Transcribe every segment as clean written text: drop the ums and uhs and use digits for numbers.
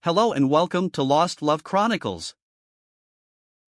Hello and welcome to Lost Love Chronicles.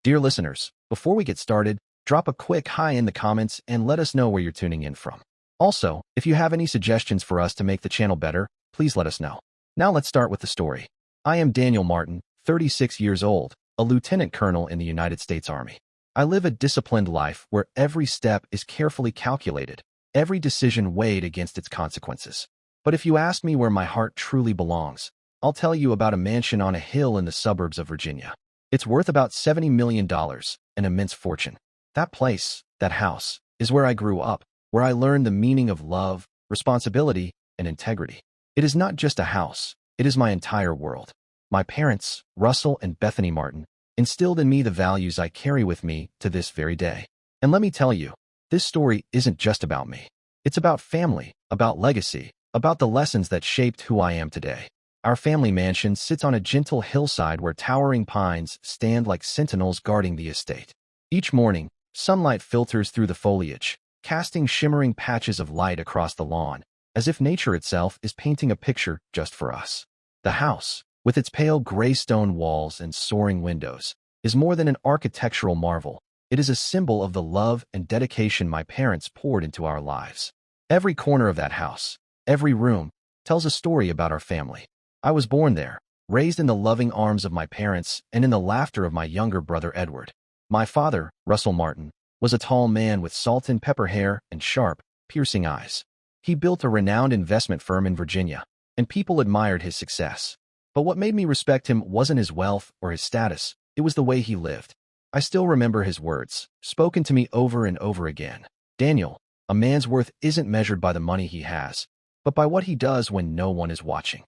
Dear listeners, before we get started, drop a quick hi in the comments and let us know where you're tuning in from. Also, if you have any suggestions for us to make the channel better, please let us know. Now let's start with the story. I am Daniel Martin, 36 years old, a lieutenant colonel in the United States Army. I live a disciplined life where every step is carefully calculated, every decision weighed against its consequences. But if you ask me where my heart truly belongs, I'll tell you about a mansion on a hill in the suburbs of Virginia. It's worth about $70 million, an immense fortune. That place, that house, is where I grew up, where I learned the meaning of love, responsibility, and integrity. It is not just a house, it is my entire world. My parents, Russell and Bethany Martin, instilled in me the values I carry with me to this very day. And let me tell you, this story isn't just about me. It's about family, about legacy, about the lessons that shaped who I am today. Our family mansion sits on a gentle hillside where towering pines stand like sentinels guarding the estate. Each morning, sunlight filters through the foliage, casting shimmering patches of light across the lawn, as if nature itself is painting a picture just for us. The house, with its pale gray stone walls and soaring windows, is more than an architectural marvel. It is a symbol of the love and dedication my parents poured into our lives. Every corner of that house, every room, tells a story about our family. I was born there, raised in the loving arms of my parents and in the laughter of my younger brother Edward. My father, Russell Martin, was a tall man with salt and pepper hair and sharp, piercing eyes. He built a renowned investment firm in Virginia, and people admired his success. But what made me respect him wasn't his wealth or his status, it was the way he lived. I still remember his words, spoken to me over and over again. Daniel, a man's worth isn't measured by the money he has, but by what he does when no one is watching.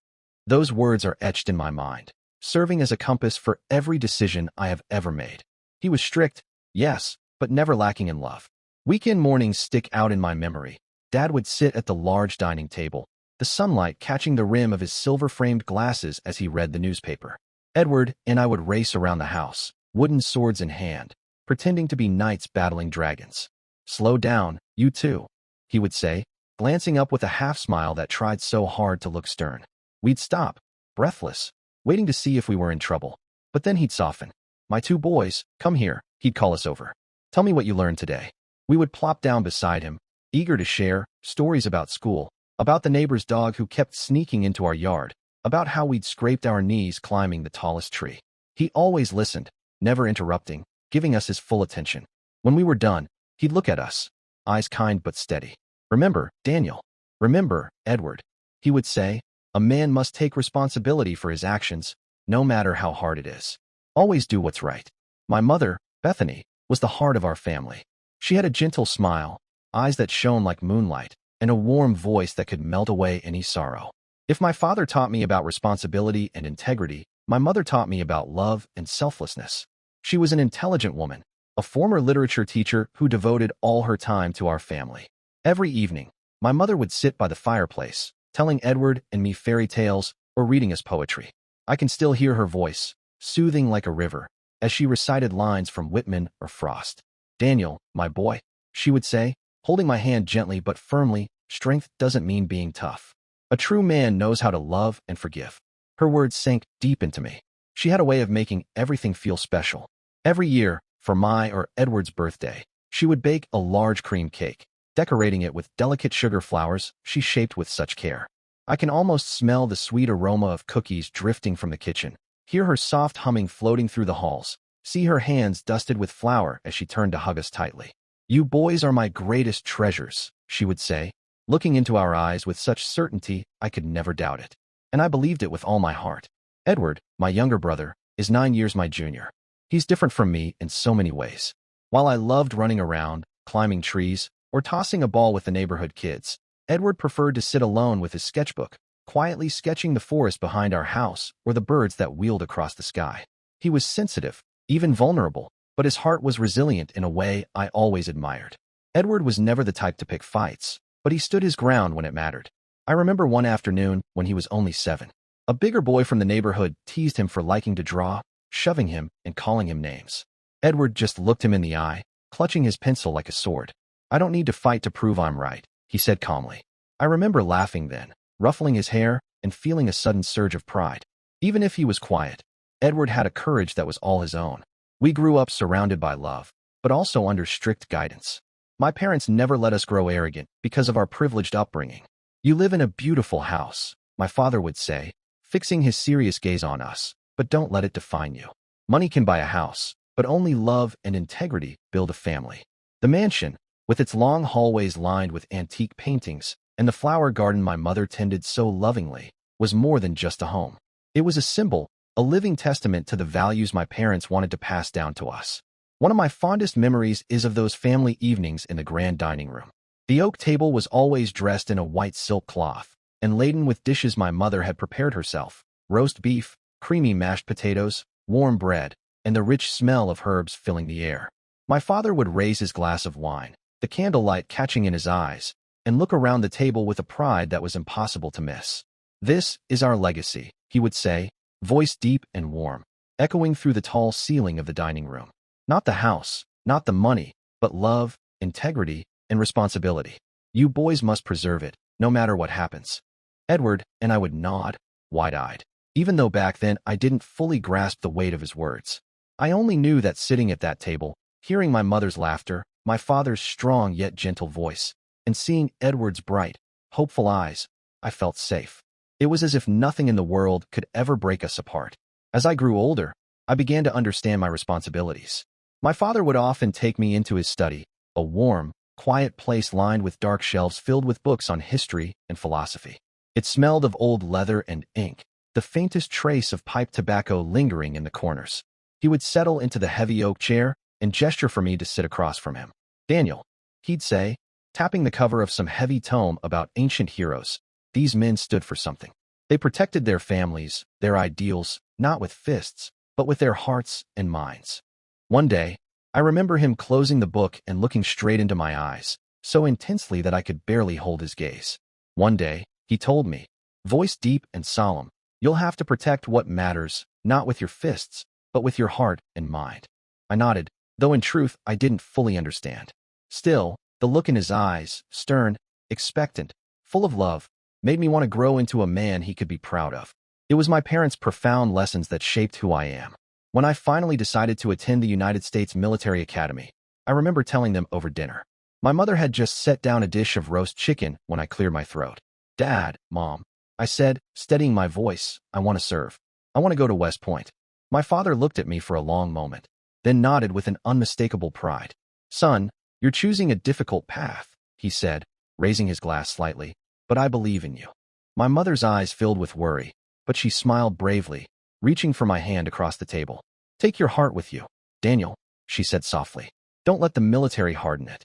Those words are etched in my mind, serving as a compass for every decision I have ever made. He was strict, yes, but never lacking in love. Weekend mornings stick out in my memory. Dad would sit at the large dining table, the sunlight catching the rim of his silver-framed glasses as he read the newspaper. Edward and I would race around the house, wooden swords in hand, pretending to be knights battling dragons. "Slow down, you two," he would say, glancing up with a half-smile that tried so hard to look stern. We'd stop, breathless, waiting to see if we were in trouble. But then he'd soften. "My two boys, come here," he'd call us over. "Tell me what you learned today." We would plop down beside him, eager to share stories about school, about the neighbor's dog who kept sneaking into our yard, about how we'd scraped our knees climbing the tallest tree. He always listened, never interrupting, giving us his full attention. When we were done, he'd look at us, eyes kind but steady. "Remember, Daniel. Remember, Edward," he would say. "A man must take responsibility for his actions, no matter how hard it is. Always do what's right." My mother, Bethany, was the heart of our family. She had a gentle smile, eyes that shone like moonlight, and a warm voice that could melt away any sorrow. If my father taught me about responsibility and integrity, my mother taught me about love and selflessness. She was an intelligent woman, a former literature teacher who devoted all her time to our family. Every evening, my mother would sit by the fireplace, telling Edward and me fairy tales or reading us poetry. I can still hear her voice, soothing like a river, as she recited lines from Whitman or Frost. "Daniel, my boy," she would say, holding my hand gently but firmly. "Strength doesn't mean being tough. A true man knows how to love and forgive." Her words sank deep into me. She had a way of making everything feel special. Every year, for my or Edward's birthday, she would bake a large cream cake, decorating it with delicate sugar flowers she shaped with such care. I can almost smell the sweet aroma of cookies drifting from the kitchen, hear her soft humming floating through the halls, see her hands dusted with flour as she turned to hug us tightly. "You boys are my greatest treasures," she would say, looking into our eyes with such certainty I could never doubt it. And I believed it with all my heart. Edward, my younger brother, is 9 years my junior. He's different from me in so many ways. While I loved running around, climbing trees, or tossing a ball with the neighborhood kids, Edward preferred to sit alone with his sketchbook, quietly sketching the forest behind our house or the birds that wheeled across the sky. He was sensitive, even vulnerable, but his heart was resilient in a way I always admired. Edward was never the type to pick fights, but he stood his ground when it mattered. I remember one afternoon when he was only 7. A bigger boy from the neighborhood teased him for liking to draw, shoving him and calling him names. Edward just looked him in the eye, clutching his pencil like a sword. "I don't need to fight to prove I'm right," he said calmly. I remember laughing then, ruffling his hair, and feeling a sudden surge of pride. Even if he was quiet, Edward had a courage that was all his own. We grew up surrounded by love, but also under strict guidance. My parents never let us grow arrogant because of our privileged upbringing. You live in a beautiful house, my father would say, fixing his serious gaze on us, but don't let it define you. Money can buy a house, but only love and integrity build a family. The mansion, with its long hallways lined with antique paintings, and the flower garden my mother tended so lovingly, was more than just a home. It was a symbol, a living testament to the values my parents wanted to pass down to us. One of my fondest memories is of those family evenings in the grand dining room. The oak table was always dressed in a white silk cloth, and laden with dishes my mother had prepared herself: roast beef, creamy mashed potatoes, warm bread, and the rich smell of herbs filling the air. My father would raise his glass of wine, the candlelight catching in his eyes, and look around the table with a pride that was impossible to miss. "This is our legacy," he would say, voice deep and warm, echoing through the tall ceiling of the dining room. "Not the house, not the money, but love, integrity, and responsibility. You boys must preserve it, no matter what happens." Edward and I would nod, wide-eyed, even though back then I didn't fully grasp the weight of his words. I only knew that sitting at that table, hearing my mother's laughter, my father's strong yet gentle voice, and seeing Edward's bright, hopeful eyes, I felt safe. It was as if nothing in the world could ever break us apart. As I grew older, I began to understand my responsibilities. My father would often take me into his study, a warm, quiet place lined with dark shelves filled with books on history and philosophy. It smelled of old leather and ink, the faintest trace of pipe tobacco lingering in the corners. He would settle into the heavy oak chair and gesture for me to sit across from him. "Daniel," he'd say, tapping the cover of some heavy tome about ancient heroes. These men stood for something. They protected their families, their ideals, not with fists, but with their hearts and minds. One day, I remember him closing the book and looking straight into my eyes, so intensely that I could barely hold his gaze. One day, he told me, voice deep and solemn, "You'll have to protect what matters, not with your fists, but with your heart and mind." I nodded, though in truth I didn't fully understand. Still, the look in his eyes, stern, expectant, full of love, made me want to grow into a man he could be proud of. It was my parents' profound lessons that shaped who I am. When I finally decided to attend the United States Military Academy, I remember telling them over dinner. My mother had just set down a dish of roast chicken when I cleared my throat. "Dad, Mom," I said, steadying my voice, "I want to serve. I want to go to West Point." My father looked at me for a long moment, then nodded with an unmistakable pride. "Son, you're choosing a difficult path," he said, raising his glass slightly, "but I believe in you." My mother's eyes filled with worry, but she smiled bravely, reaching for my hand across the table. "Take your heart with you, Daniel," she said softly. "Don't let the military harden it."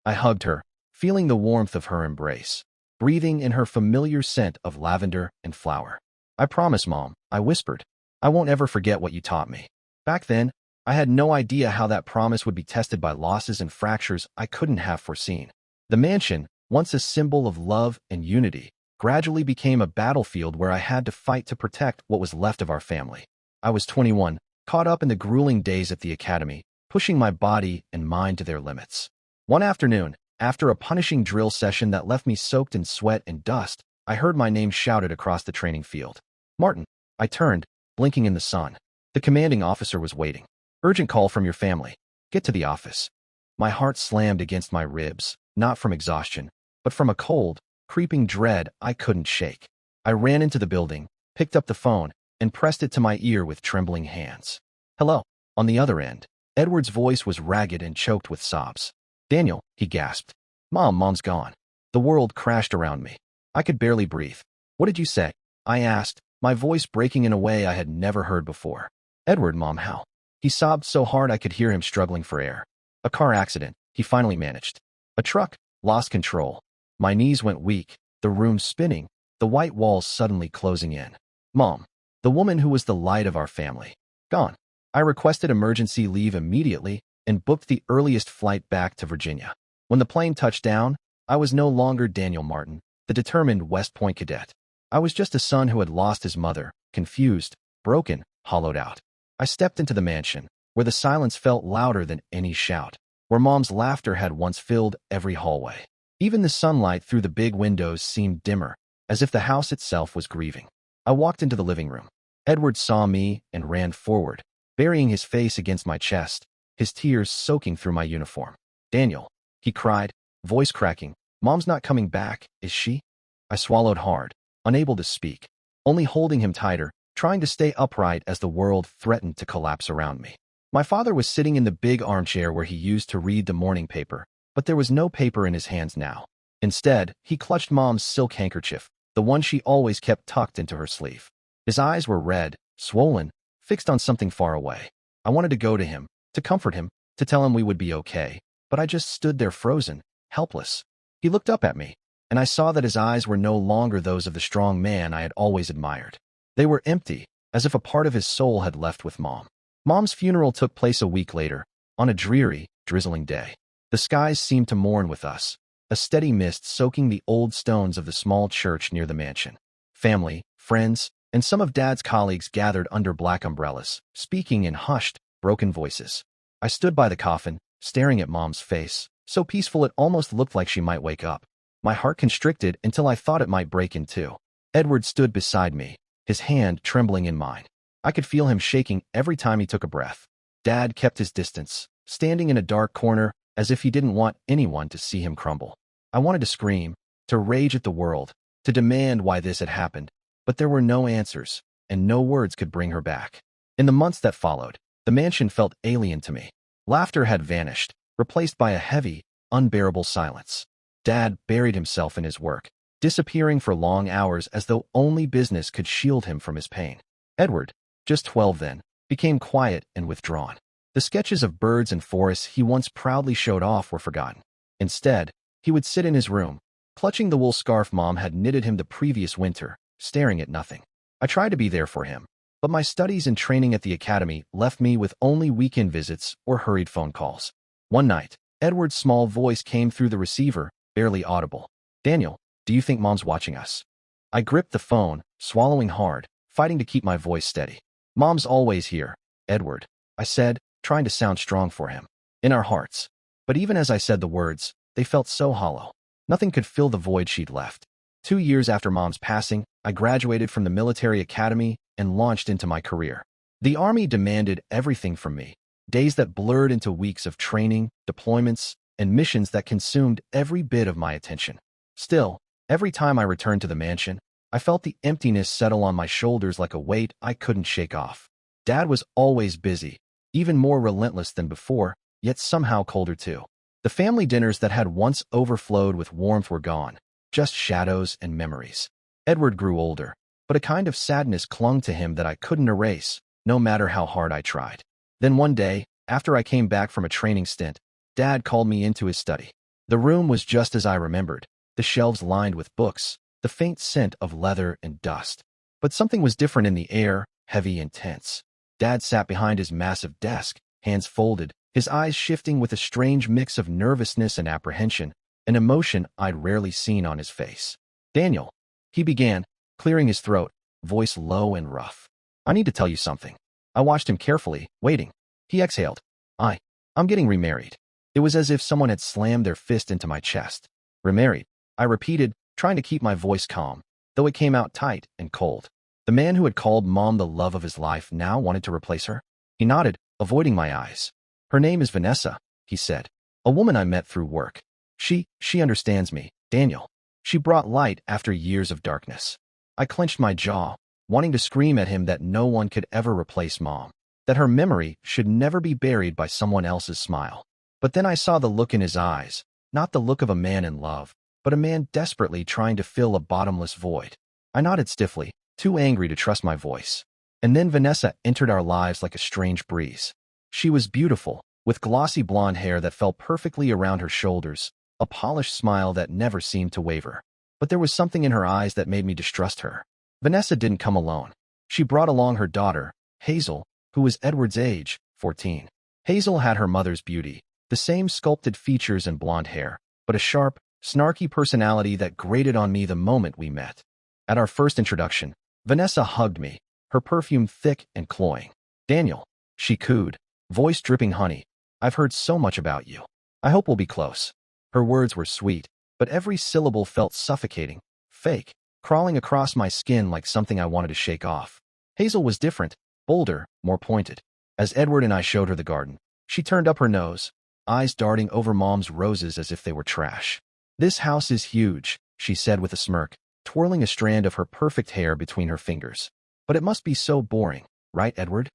I hugged her, feeling the warmth of her embrace, breathing in her familiar scent of lavender and flower. "I promise, Mom," I whispered. "I won't ever forget what you taught me." Back then, I had no idea how that promise would be tested by losses and fractures I couldn't have foreseen. The mansion, once a symbol of love and unity, gradually became a battlefield where I had to fight to protect what was left of our family. I was 21, caught up in the grueling days at the academy, pushing my body and mind to their limits. One afternoon, after a punishing drill session that left me soaked in sweat and dust, I heard my name shouted across the training field. "Martin." I turned, blinking in the sun. The commanding officer was waiting. "Urgent call from your family. Get to the office." My heart slammed against my ribs, not from exhaustion, but from a cold, creeping dread I couldn't shake. I ran into the building, picked up the phone, and pressed it to my ear with trembling hands. "Hello." On the other end, Edward's voice was ragged and choked with sobs. "Daniel," he gasped. Mom's gone." The world crashed around me. I could barely breathe. "What did you say?" I asked, my voice breaking in a way I had never heard before. "Edward, Mom, how?" He sobbed so hard I could hear him struggling for air. "A car accident," he finally managed. "A truck lost control." My knees went weak, the room spinning, the white walls suddenly closing in. "Mom," the woman who was the light of our family, gone. I requested emergency leave immediately and booked the earliest flight back to Virginia. When the plane touched down, I was no longer Daniel Martin, the determined West Point cadet. I was just a son who had lost his mother, confused, broken, hollowed out. I stepped into the mansion, where the silence felt louder than any shout, where Mom's laughter had once filled every hallway. Even the sunlight through the big windows seemed dimmer, as if the house itself was grieving. I walked into the living room. Edward saw me and ran forward, burying his face against my chest, his tears soaking through my uniform. "Daniel," he cried, voice cracking, "Mom's not coming back, is she?" I swallowed hard, unable to speak, only holding him tighter, trying to stay upright as the world threatened to collapse around me. My father was sitting in the big armchair where he used to read the morning paper, but there was no paper in his hands now. Instead, he clutched Mom's silk handkerchief, the one she always kept tucked into her sleeve. His eyes were red, swollen, fixed on something far away. I wanted to go to him, to comfort him, to tell him we would be okay, but I just stood there frozen, helpless. He looked up at me, and I saw that his eyes were no longer those of the strong man I had always admired. They were empty, as if a part of his soul had left with Mom. Mom's funeral took place a week later, on a dreary, drizzling day. The skies seemed to mourn with us, a steady mist soaking the old stones of the small church near the mansion. Family, friends, and some of Dad's colleagues gathered under black umbrellas, speaking in hushed, broken voices. I stood by the coffin, staring at Mom's face, so peaceful it almost looked like she might wake up. My heart constricted until I thought it might break in two. Edward stood beside me, his hand trembling in mine. I could feel him shaking every time he took a breath. Dad kept his distance, standing in a dark corner as if he didn't want anyone to see him crumble. I wanted to scream, to rage at the world, to demand why this had happened, but there were no answers, and no words could bring her back. In the months that followed, the mansion felt alien to me. Laughter had vanished, replaced by a heavy, unbearable silence. Dad buried himself in his work, disappearing for long hours as though only business could shield him from his pain. Edward, just 12 then, became quiet and withdrawn. The sketches of birds and forests he once proudly showed off were forgotten. Instead, he would sit in his room, clutching the wool scarf Mom had knitted him the previous winter, staring at nothing. I tried to be there for him, but my studies and training at the academy left me with only weekend visits or hurried phone calls. One night, Edward's small voice came through the receiver, barely audible. "Daniel, do you think Mom's watching us?" I gripped the phone, swallowing hard, fighting to keep my voice steady. "Mom's always here, Edward," I said, trying to sound strong for him. "In our hearts." But even as I said the words, they felt so hollow. Nothing could fill the void she'd left. 2 years after Mom's passing, I graduated from the military academy and launched into my career. The Army demanded everything from me, days that blurred into weeks of training, deployments, and missions that consumed every bit of my attention. Still, every time I returned to the mansion, I felt the emptiness settle on my shoulders like a weight I couldn't shake off. Dad was always busy, even more relentless than before, yet somehow colder too. The family dinners that had once overflowed with warmth were gone, just shadows and memories. Edward grew older, but a kind of sadness clung to him that I couldn't erase, no matter how hard I tried. Then one day, after I came back from a training stint, Dad called me into his study. The room was just as I remembered, the shelves lined with books, the faint scent of leather and dust. But something was different in the air, heavy and tense. Dad sat behind his massive desk, hands folded, his eyes shifting with a strange mix of nervousness and apprehension, an emotion I'd rarely seen on his face. "Daniel," he began, clearing his throat, voice low and rough. "I need to tell you something." I watched him carefully, waiting. He exhaled. I'm getting remarried." It was as if someone had slammed their fist into my chest. "Remarried," I repeated, trying to keep my voice calm, though it came out tight and cold. The man who had called Mom the love of his life now wanted to replace her? He nodded, avoiding my eyes. "Her name is Vanessa," he said. "A woman I met through work. She understands me, Daniel." She brought light after years of darkness. I clenched my jaw, wanting to scream at him that no one could ever replace Mom, that her memory should never be buried by someone else's smile. But then I saw the look in his eyes, not the look of a man in love, but a man desperately trying to fill a bottomless void. I nodded stiffly, too angry to trust my voice. And then Vanessa entered our lives like a strange breeze. She was beautiful, with glossy blonde hair that fell perfectly around her shoulders, a polished smile that never seemed to waver. But there was something in her eyes that made me distrust her. Vanessa didn't come alone. She brought along her daughter, Hazel, who was Edward's age, 14. Hazel had her mother's beauty, the same sculpted features and blonde hair, but a sharp, snarky personality that grated on me the moment we met. At our first introduction, Vanessa hugged me, her perfume thick and cloying. "Daniel," she cooed, voice dripping honey, "I've heard so much about you. I hope we'll be close." Her words were sweet, but every syllable felt suffocating, fake, crawling across my skin like something I wanted to shake off. Hazel was different, bolder, more pointed. As Edward and I showed her the garden, she turned up her nose, eyes darting over Mom's roses as if they were trash. "This house is huge," she said with a smirk, twirling a strand of her perfect hair between her fingers. "But it must be so boring, right, Edward?"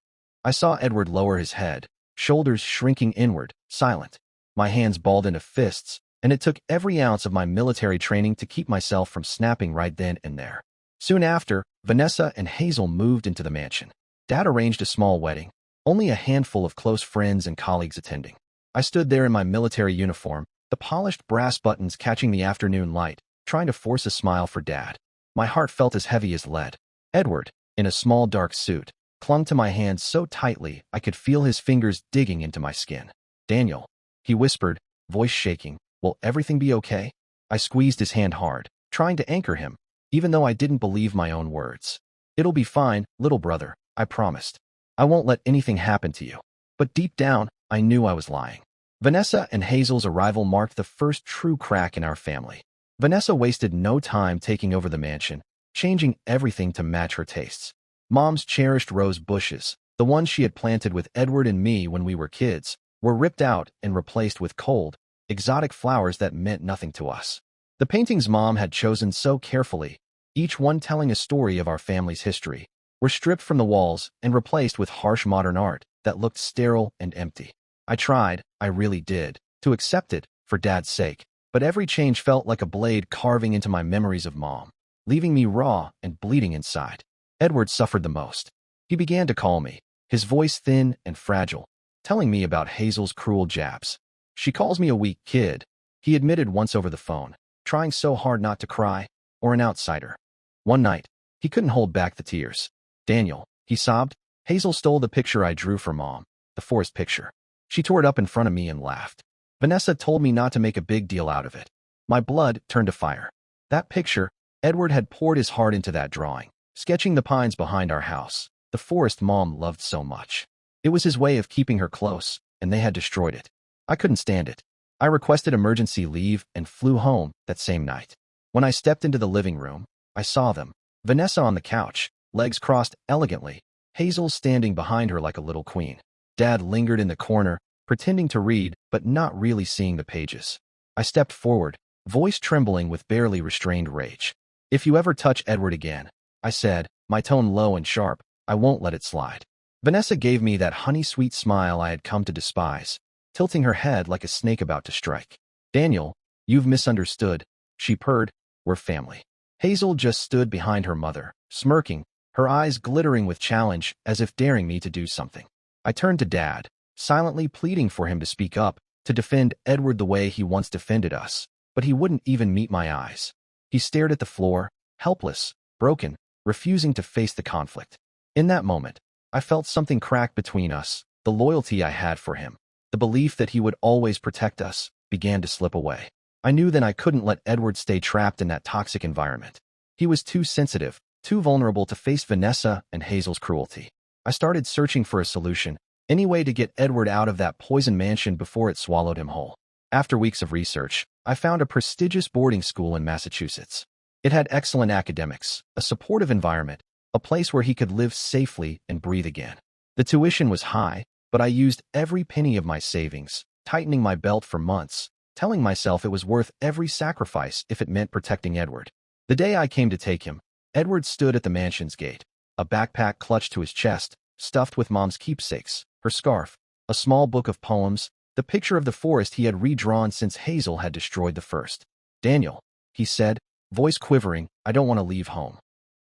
I saw Edward lower his head, shoulders shrinking inward, silent. My hands balled into fists, and it took every ounce of my military training to keep myself from snapping right then and there. Soon after, Vanessa and Hazel moved into the mansion. Dad arranged a small wedding, only a handful of close friends and colleagues attending. I stood there in my military uniform, the polished brass buttons catching the afternoon light, trying to force a smile for Dad. My heart felt as heavy as lead. Edward, in a small dark suit, clung to my hand so tightly I could feel his fingers digging into my skin. "Daniel," he whispered, voice shaking, "will everything be okay?" I squeezed his hand hard, trying to anchor him, even though I didn't believe my own words. "It'll be fine, little brother," I promised. "I won't let anything happen to you." But deep down, I knew I was lying. Vanessa and Hazel's arrival marked the first true crack in our family. Vanessa wasted no time taking over the mansion, changing everything to match her tastes. Mom's cherished rose bushes, the ones she had planted with Edward and me when we were kids, were ripped out and replaced with cold, exotic flowers that meant nothing to us. The paintings Mom had chosen so carefully, each one telling a story of our family's history, were stripped from the walls and replaced with harsh modern art that looked sterile and empty. I tried, I really did, to accept it, for Dad's sake, but every change felt like a blade carving into my memories of Mom, leaving me raw and bleeding inside. Edward suffered the most. He began to call me, his voice thin and fragile, telling me about Hazel's cruel jabs. "She calls me a weak kid," he admitted once over the phone, trying so hard not to cry, or an outsider. One night, he couldn't hold back the tears. "Daniel," he sobbed, "Hazel stole the picture I drew for Mom, the forest picture. She tore it up in front of me and laughed. Vanessa told me not to make a big deal out of it." My blood turned to fire. That picture, Edward had poured his heart into that drawing, sketching the pines behind our house, the forest Mom loved so much. It was his way of keeping her close, and they had destroyed it. I couldn't stand it. I requested emergency leave and flew home that same night. When I stepped into the living room, I saw them. Vanessa on the couch, legs crossed elegantly, Hazel standing behind her like a little queen. Dad lingered in the corner, pretending to read, but not really seeing the pages. I stepped forward, voice trembling with barely restrained rage. "If you ever touch Edward again," I said, my tone low and sharp, "I won't let it slide." Vanessa gave me that honey-sweet smile I had come to despise, tilting her head like a snake about to strike. "Daniel, you've misunderstood," she purred, "we're family." Hazel just stood behind her mother, smirking, her eyes glittering with challenge as if daring me to do something. I turned to Dad, silently pleading for him to speak up, to defend Edward the way he once defended us, but he wouldn't even meet my eyes. He stared at the floor, helpless, broken, refusing to face the conflict. In that moment, I felt something crack between us. The loyalty I had for him, the belief that he would always protect us, began to slip away. I knew then I couldn't let Edward stay trapped in that toxic environment. He was too sensitive, too vulnerable to face Vanessa and Hazel's cruelty. I started searching for a solution, any way to get Edward out of that poison mansion before it swallowed him whole. After weeks of research, I found a prestigious boarding school in Massachusetts. It had excellent academics, a supportive environment, a place where he could live safely and breathe again. The tuition was high, but I used every penny of my savings, tightening my belt for months, telling myself it was worth every sacrifice if it meant protecting Edward. The day I came to take him, Edward stood at the mansion's gate, a backpack clutched to his chest, stuffed with Mom's keepsakes, her scarf, a small book of poems, the picture of the forest he had redrawn since Hazel had destroyed the first. "Daniel," he said, voice quivering, "I don't want to leave home."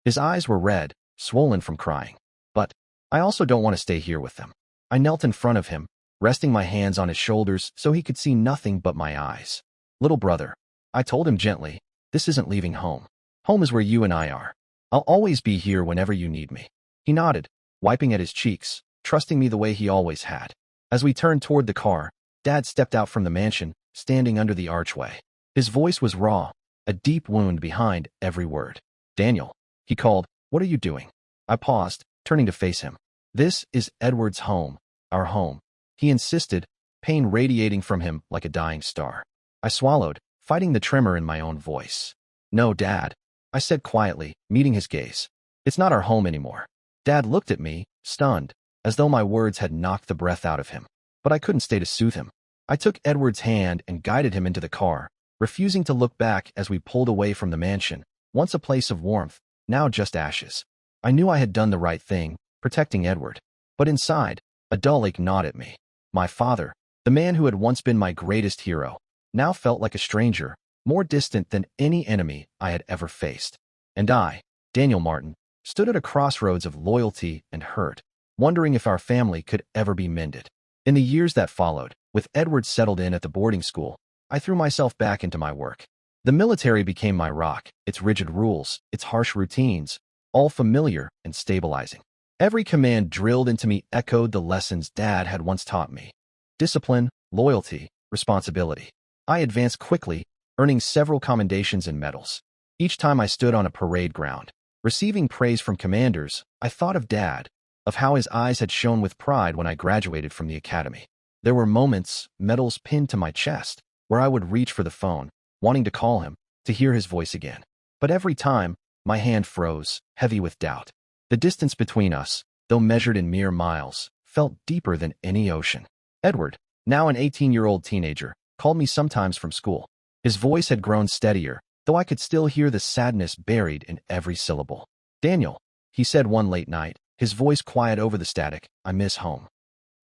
His eyes were red, swollen from crying. "But I also don't want to stay here with them." I knelt in front of him, resting my hands on his shoulders so he could see nothing but my eyes. "Little brother," I told him gently, "this isn't leaving home. Home is where you and I are. I'll always be here whenever you need me." He nodded, wiping at his cheeks, trusting me the way he always had. As we turned toward the car, Dad stepped out from the mansion, standing under the archway. His voice was raw, a deep wound behind every word. "Daniel," he called, "what are you doing?" I paused, turning to face him. "This is Edward's home, our home," he insisted, pain radiating from him like a dying star. I swallowed, fighting the tremor in my own voice. "No, Dad," I said quietly, meeting his gaze. "It's not our home anymore. Dad looked at me, stunned, as though my words had knocked the breath out of him. But I couldn't stay to soothe him. I took Edward's hand and guided him into the car, refusing to look back as we pulled away from the mansion, once a place of warmth, now just ashes. I knew I had done the right thing, protecting Edward. But inside, a dull ache gnawed at me. My father, the man who had once been my greatest hero, now felt like a stranger, more distant than any enemy I had ever faced. And I, Daniel Martin, stood at a crossroads of loyalty and hurt, wondering if our family could ever be mended. In the years that followed, with Edward settled in at the boarding school, I threw myself back into my work. The military became my rock, its rigid rules, its harsh routines, all familiar and stabilizing. Every command drilled into me echoed the lessons Dad had once taught me. Discipline, loyalty, responsibility. I advanced quickly, earning several commendations and medals. Each time I stood on a parade ground, receiving praise from commanders, I thought of Dad, of how his eyes had shone with pride when I graduated from the academy. There were moments, medals pinned to my chest, where I would reach for the phone, wanting to call him, to hear his voice again. But every time, my hand froze, heavy with doubt. The distance between us, though measured in mere miles, felt deeper than any ocean. Edward, now an 18-year-old teenager, called me sometimes from school. His voice had grown steadier, though I could still hear the sadness buried in every syllable. "Daniel," he said one late night, his voice quiet over the static, "I miss home."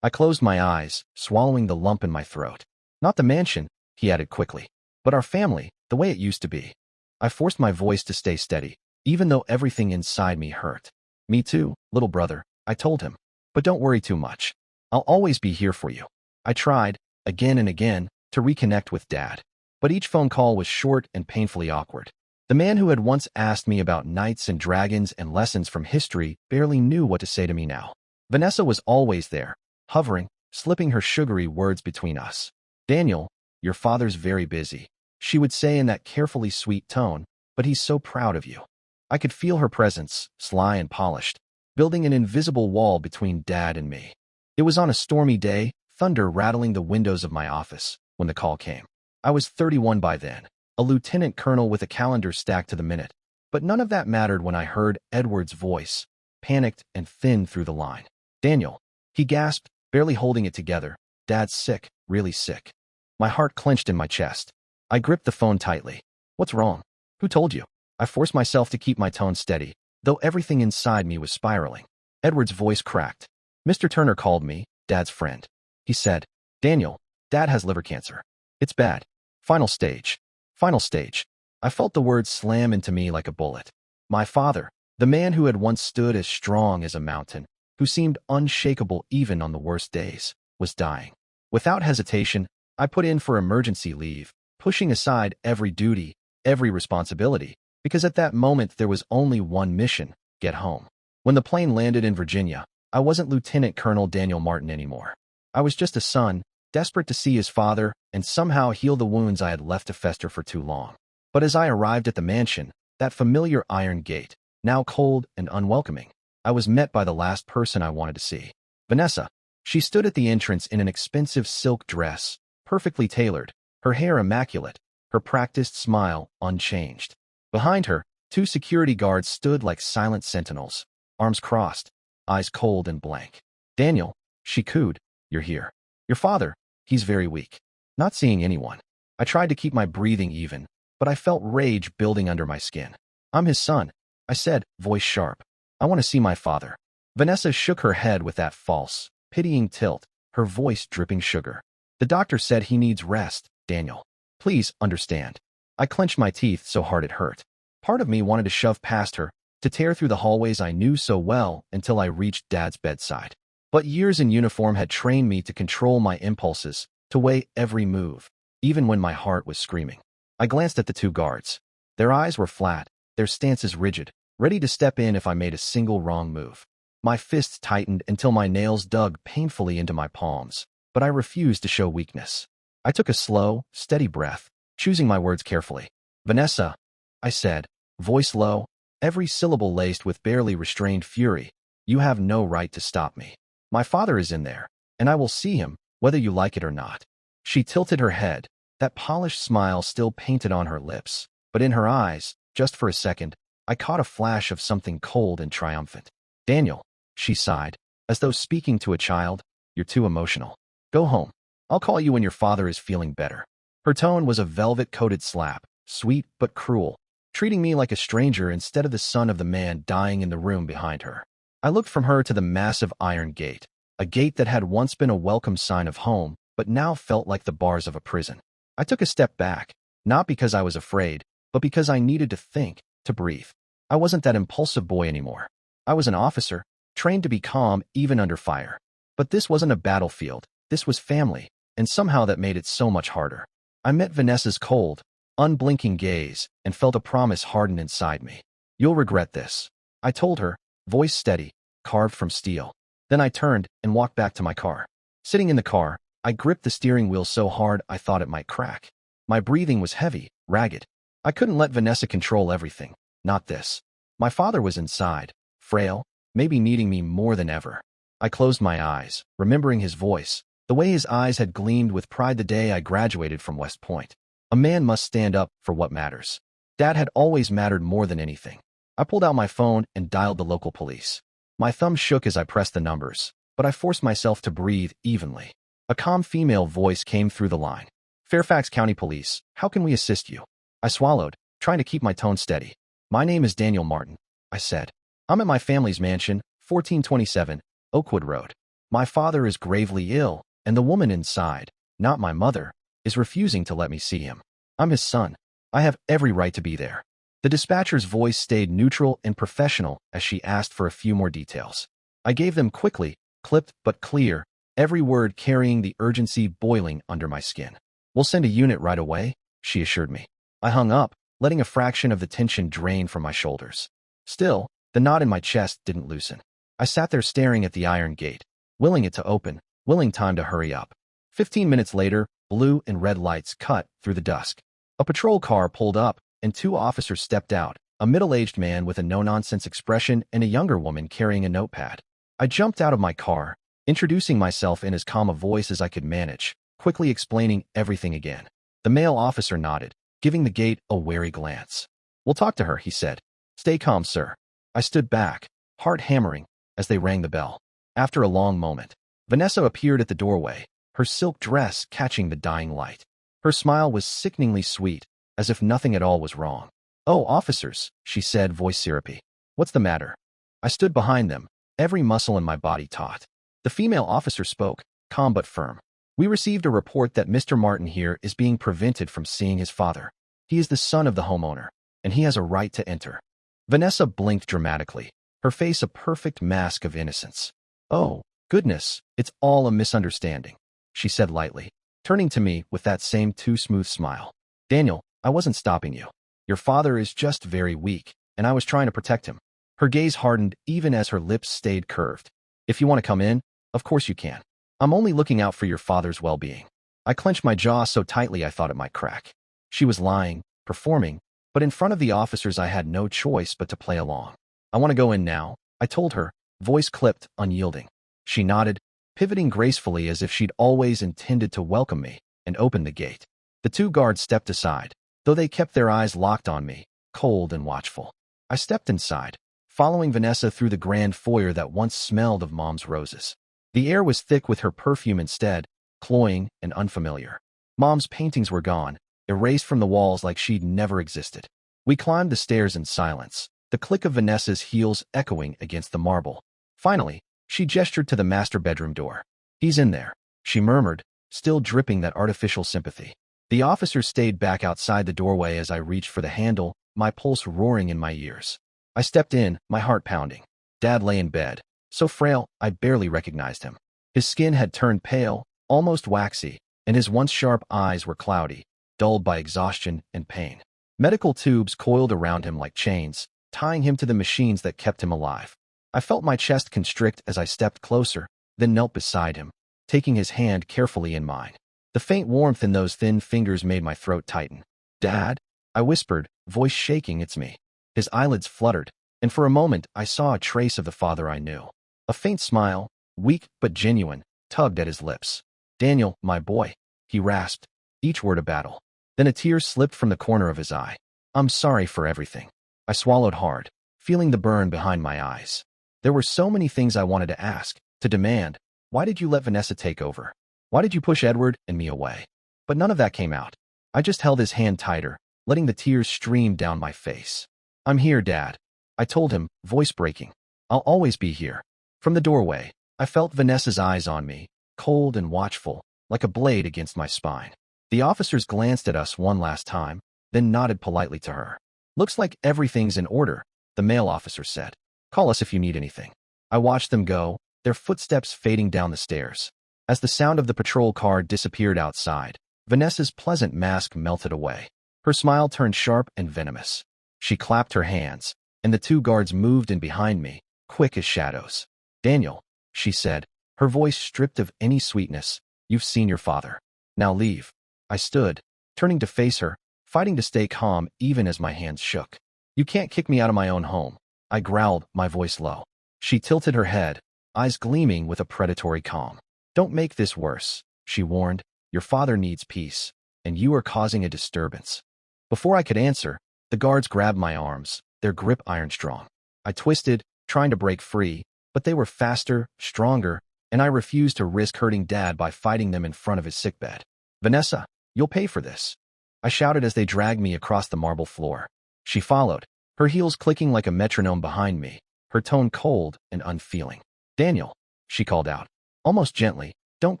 I closed my eyes, swallowing the lump in my throat. "Not the mansion," he added quickly, "but our family, the way it used to be." I forced my voice to stay steady, even though everything inside me hurt. "Me too, little brother," I told him. "But don't worry too much. I'll always be here for you." I tried, again and again, to reconnect with Dad. But each phone call was short and painfully awkward. The man who had once asked me about knights and dragons and lessons from history barely knew what to say to me now. Vanessa was always there, hovering, slipping her sugary words between us. "Daniel, your father's very busy," she would say in that carefully sweet tone, "but he's so proud of you." I could feel her presence, sly and polished, building an invisible wall between Dad and me. It was on a stormy day, thunder rattling the windows of my office, when the call came. I was 31 by then, a lieutenant colonel with a calendar stacked to the minute. But none of that mattered when I heard Edward's voice, panicked and thin through the line. "Daniel," he gasped, barely holding it together. "Dad's sick, really sick." My heart clenched in my chest. I gripped the phone tightly. "What's wrong? Who told you?" I forced myself to keep my tone steady, though everything inside me was spiraling. Edward's voice cracked. "Mr. Turner called me, Dad's friend. He said, 'Daniel, Dad has liver cancer. It's bad. Final stage. Final stage.'" I felt the words slam into me like a bullet. My father, the man who had once stood as strong as a mountain, who seemed unshakable even on the worst days, was dying. Without hesitation, I put in for emergency leave, pushing aside every duty, every responsibility, because at that moment there was only one mission: get home. When the plane landed in Virginia, I wasn't Lieutenant Colonel Daniel Martin anymore. I was just a son, desperate to see his father and somehow heal the wounds I had left to fester for too long. But as I arrived at the mansion, that familiar iron gate, now cold and unwelcoming, I was met by the last person I wanted to see. Vanessa. She stood at the entrance in an expensive silk dress, perfectly tailored, her hair immaculate, her practiced smile unchanged. Behind her, two security guards stood like silent sentinels, arms crossed, eyes cold and blank. "Daniel," she cooed, "you're here. Your father, he's very weak. Not seeing anyone." I tried to keep my breathing even, but I felt rage building under my skin. "I'm his son," I said, voice sharp. "I want to see my father." Vanessa shook her head with that false, pitying tilt, her voice dripping sugar. "The doctor said he needs rest, Daniel. Please understand." I clenched my teeth so hard it hurt. Part of me wanted to shove past her, to tear through the hallways I knew so well until I reached Dad's bedside. But years in uniform had trained me to control my impulses, to weigh every move, even when my heart was screaming. I glanced at the two guards. Their eyes were flat, their stances rigid, ready to step in if I made a single wrong move. My fists tightened until my nails dug painfully into my palms, but I refused to show weakness. I took a slow, steady breath, choosing my words carefully. "Vanessa," I said, voice low, every syllable laced with barely restrained fury, "you have no right to stop me. My father is in there, and I will see him, whether you like it or not." She tilted her head, that polished smile still painted on her lips, but in her eyes, just for a second, I caught a flash of something cold and triumphant. "Daniel," she sighed, as though speaking to a child. You're too emotional. Go home. I'll call you when your father is feeling better. Her tone was a velvet-coated slap, sweet but cruel, treating me like a stranger instead of the son of the man dying in the room behind her. I looked from her to the massive iron gate, a gate that had once been a welcome sign of home, but now felt like the bars of a prison. I took a step back, not because I was afraid, but because I needed to think, to breathe. I wasn't that impulsive boy anymore. I was an officer, trained to be calm even under fire. But this wasn't a battlefield, this was family, and somehow that made it so much harder. I met Vanessa's cold, unblinking gaze and felt a promise harden inside me. You'll regret this, I told her, voice steady, carved from steel. Then I turned and walked back to my car. Sitting in the car, I gripped the steering wheel so hard I thought it might crack. My breathing was heavy, ragged. I couldn't let Vanessa control everything, not this. My father was inside, frail, maybe needing me more than ever. I closed my eyes, remembering his voice, the way his eyes had gleamed with pride the day I graduated from West Point. A man must stand up for what matters. Dad had always mattered more than anything. I pulled out my phone and dialed the local police. My thumb shook as I pressed the numbers, but I forced myself to breathe evenly. A calm female voice came through the line. Fairfax County Police, how can we assist you? I swallowed, trying to keep my tone steady. My name is Daniel Martin, I said. I'm at my family's mansion, 1427, Oakwood Road. My father is gravely ill, and the woman inside, not my mother, is refusing to let me see him. I'm his son. I have every right to be there. The dispatcher's voice stayed neutral and professional as she asked for a few more details. I gave them quickly, clipped but clear, every word carrying the urgency boiling under my skin. We'll send a unit right away, she assured me. I hung up, letting a fraction of the tension drain from my shoulders. Still, the knot in my chest didn't loosen. I sat there staring at the iron gate, willing it to open, willing time to hurry up. 15 minutes later, blue and red lights cut through the dusk. A patrol car pulled up, and two officers stepped out, a middle-aged man with a no-nonsense expression and a younger woman carrying a notepad. I jumped out of my car, introducing myself in as calm a voice as I could manage, quickly explaining everything again. The male officer nodded, giving the gate a wary glance. We'll talk to her, he said. Stay calm, sir. I stood back, heart hammering, as they rang the bell. After a long moment, Vanessa appeared at the doorway, her silk dress catching the dying light. Her smile was sickeningly sweet, as if nothing at all was wrong. Oh, officers, she said, voice syrupy. What's the matter? I stood behind them, every muscle in my body taut. The female officer spoke, calm but firm. We received a report that Mr. Martin here is being prevented from seeing his father. He is the son of the homeowner, and he has a right to enter. Vanessa blinked dramatically, her face a perfect mask of innocence. Oh, goodness, it's all a misunderstanding, she said lightly, turning to me with that same too smooth smile. Daniel, I wasn't stopping you. Your father is just very weak, and I was trying to protect him. Her gaze hardened even as her lips stayed curved. If you want to come in, of course you can. I'm only looking out for your father's well-being. I clenched my jaw so tightly I thought it might crack. She was lying, performing, but in front of the officers I had no choice but to play along. I want to go in now, I told her, voice clipped, unyielding. She nodded, pivoting gracefully as if she'd always intended to welcome me, and opened the gate. The two guards stepped aside, though they kept their eyes locked on me, cold and watchful. I stepped inside, following Vanessa through the grand foyer that once smelled of Mom's roses. The air was thick with her perfume instead, cloying and unfamiliar. Mom's paintings were gone, erased from the walls like she'd never existed. We climbed the stairs in silence, the click of Vanessa's heels echoing against the marble. Finally, she gestured to the master bedroom door. He's in there, she murmured, still dripping that artificial sympathy. The officer stayed back outside the doorway as I reached for the handle, my pulse roaring in my ears. I stepped in, my heart pounding. Dad lay in bed, so frail I barely recognized him. His skin had turned pale, almost waxy, and his once sharp eyes were cloudy, dulled by exhaustion and pain. Medical tubes coiled around him like chains, tying him to the machines that kept him alive. I felt my chest constrict as I stepped closer, then knelt beside him, taking his hand carefully in mine. The faint warmth in those thin fingers made my throat tighten. Dad? I whispered, voice shaking. It's me. His eyelids fluttered, and for a moment I saw a trace of the father I knew. A faint smile, weak but genuine, tugged at his lips. Daniel, my boy, he rasped, each word a battle. Then a tear slipped from the corner of his eye. I'm sorry for everything. I swallowed hard, feeling the burn behind my eyes. There were so many things I wanted to ask, to demand. Why did you let Vanessa take over? Why did you push Edward and me away? But none of that came out. I just held his hand tighter, letting the tears stream down my face. I'm here, Dad, I told him, voice breaking. I'll always be here. From the doorway, I felt Vanessa's eyes on me, cold and watchful, like a blade against my spine. The officers glanced at us one last time, then nodded politely to her. Looks like everything's in order, the male officer said. Call us if you need anything. I watched them go, their footsteps fading down the stairs. As the sound of the patrol car disappeared outside, Vanessa's pleasant mask melted away. Her smile turned sharp and venomous. She clapped her hands, and the two guards moved in behind me, quick as shadows. Daniel, she said, her voice stripped of any sweetness, you've seen your father. Now leave. I stood, turning to face her, fighting to stay calm even as my hands shook. You can't kick me out of my own home, I growled, my voice low. She tilted her head, eyes gleaming with a predatory calm. Don't make this worse, she warned. Your father needs peace, and you are causing a disturbance. Before I could answer, the guards grabbed my arms, their grip iron-strong. I twisted, trying to break free, but they were faster, stronger, and I refused to risk hurting Dad by fighting them in front of his sickbed. Vanessa, you'll pay for this, I shouted as they dragged me across the marble floor. She followed, her heels clicking like a metronome behind me, her tone cold and unfeeling. Daniel, she called out, almost gently, don't